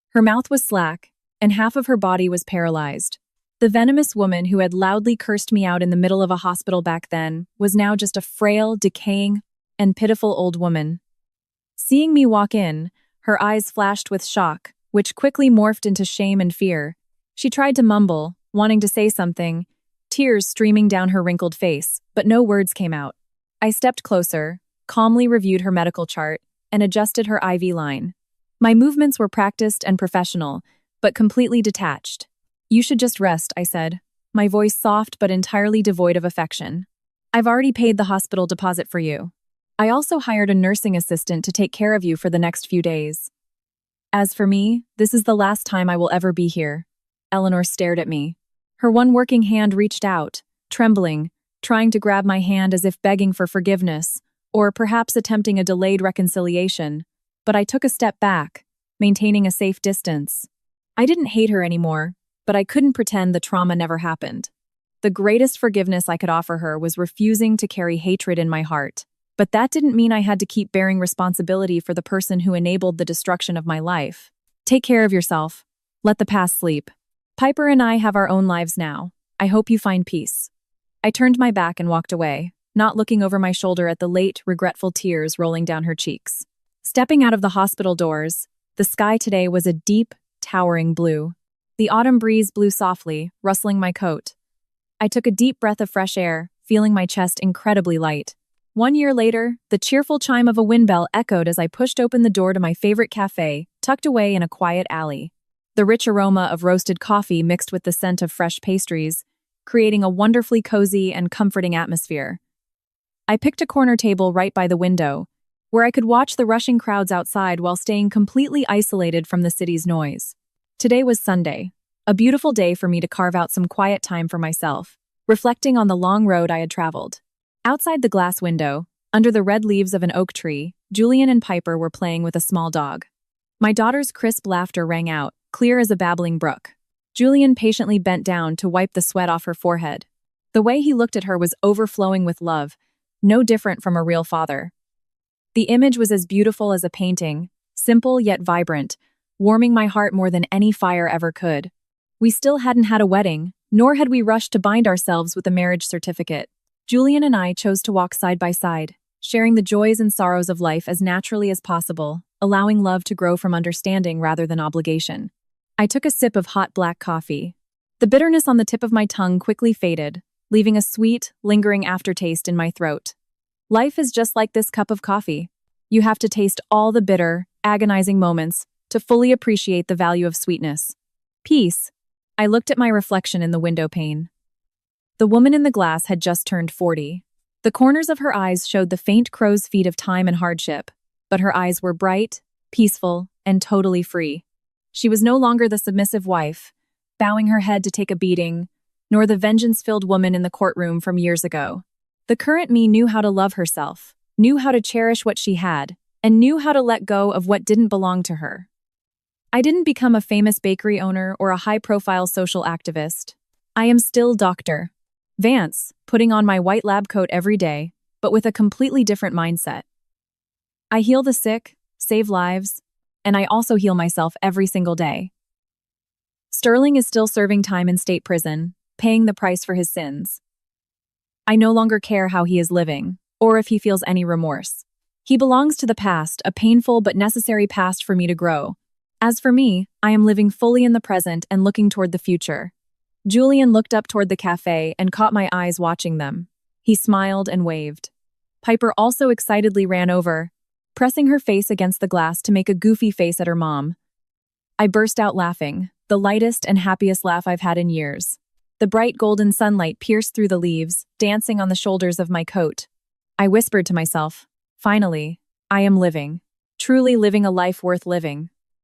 Her mouth was slack, and half of her body was paralyzed. The venomous woman who had loudly cursed me out in the middle of a hospital back then was now just a frail, decaying, and pitiful old woman. Seeing me walk in, her eyes flashed with shock, which quickly morphed into shame and fear. She tried to mumble, wanting to say something, tears streaming down her wrinkled face, but no words came out. I stepped closer, calmly reviewed her medical chart, and adjusted her IV line. My movements were practiced and professional, but completely detached. "You should just rest," I said, my voice soft but entirely devoid of affection. "I've already paid the hospital deposit for you. I also hired a nursing assistant to take care of you for the next few days. As for me, this is the last time I will ever be here." Eleanor stared at me. Her one working hand reached out, trembling, trying to grab my hand as if begging for forgiveness, or perhaps attempting a delayed reconciliation, but I took a step back, maintaining a safe distance. I didn't hate her anymore, but I couldn't pretend the trauma never happened. The greatest forgiveness I could offer her was refusing to carry hatred in my heart. But that didn't mean I had to keep bearing responsibility for the person who enabled the destruction of my life. Take care of yourself. Let the past sleep. Piper and I have our own lives now. I hope you find peace. I turned my back and walked away, not looking over my shoulder at the late, regretful tears rolling down her cheeks. Stepping out of the hospital doors, the sky today was a deep, towering blue. The autumn breeze blew softly, rustling my coat. I took a deep breath of fresh air, feeling my chest incredibly light. 1 year later, the cheerful chime of a wind bell echoed as I pushed open the door to my favorite cafe, tucked away in a quiet alley. The rich aroma of roasted coffee mixed with the scent of fresh pastries, creating a wonderfully cozy and comforting atmosphere. I picked a corner table right by the window, where I could watch the rushing crowds outside while staying completely isolated from the city's noise. Today was Sunday, a beautiful day for me to carve out some quiet time for myself, reflecting on the long road I had traveled. Outside the glass window, under the red leaves of an oak tree, Julian and Piper were playing with a small dog. My daughter's crisp laughter rang out, clear as a babbling brook. Julian patiently bent down to wipe the sweat off her forehead. The way he looked at her was overflowing with love, no different from a real father. The image was as beautiful as a painting, simple yet vibrant, warming my heart more than any fire ever could. We still hadn't had a wedding, nor had we rushed to bind ourselves with a marriage certificate. Julian and I chose to walk side by side, sharing the joys and sorrows of life as naturally as possible, allowing love to grow from understanding rather than obligation. I took a sip of hot black coffee. The bitterness on the tip of my tongue quickly faded, leaving a sweet, lingering aftertaste in my throat. Life is just like this cup of coffee. You have to taste all the bitter, agonizing moments to fully appreciate the value of sweetness. Peace. I looked at my reflection in the window pane. The woman in the glass had just turned 40. The corners of her eyes showed the faint crow's feet of time and hardship, but her eyes were bright, peaceful, and totally free. She was no longer the submissive wife, bowing her head to take a beating, nor the vengeance-filled woman in the courtroom from years ago. The current me knew how to love herself, knew how to cherish what she had, and knew how to let go of what didn't belong to her. I didn't become a famous bakery owner or a high-profile social activist. I am still Dr. Vance, putting on my white lab coat every day, but with a completely different mindset. I heal the sick, save lives, and I also heal myself every single day. Sterling is still serving time in state prison, paying the price for his sins. I no longer care how he is living, or if he feels any remorse. He belongs to the past, a painful but necessary past for me to grow. As for me, I am living fully in the present and looking toward the future. Julian looked up toward the cafe and caught my eyes watching them. He smiled and waved. Piper also excitedly ran over, pressing her face against the glass to make a goofy face at her mom. I burst out laughing, the lightest and happiest laugh I've had in years. The bright golden sunlight pierced through the leaves, dancing on the shoulders of my coat. I whispered to myself, finally, I am living. Truly living a life worth living.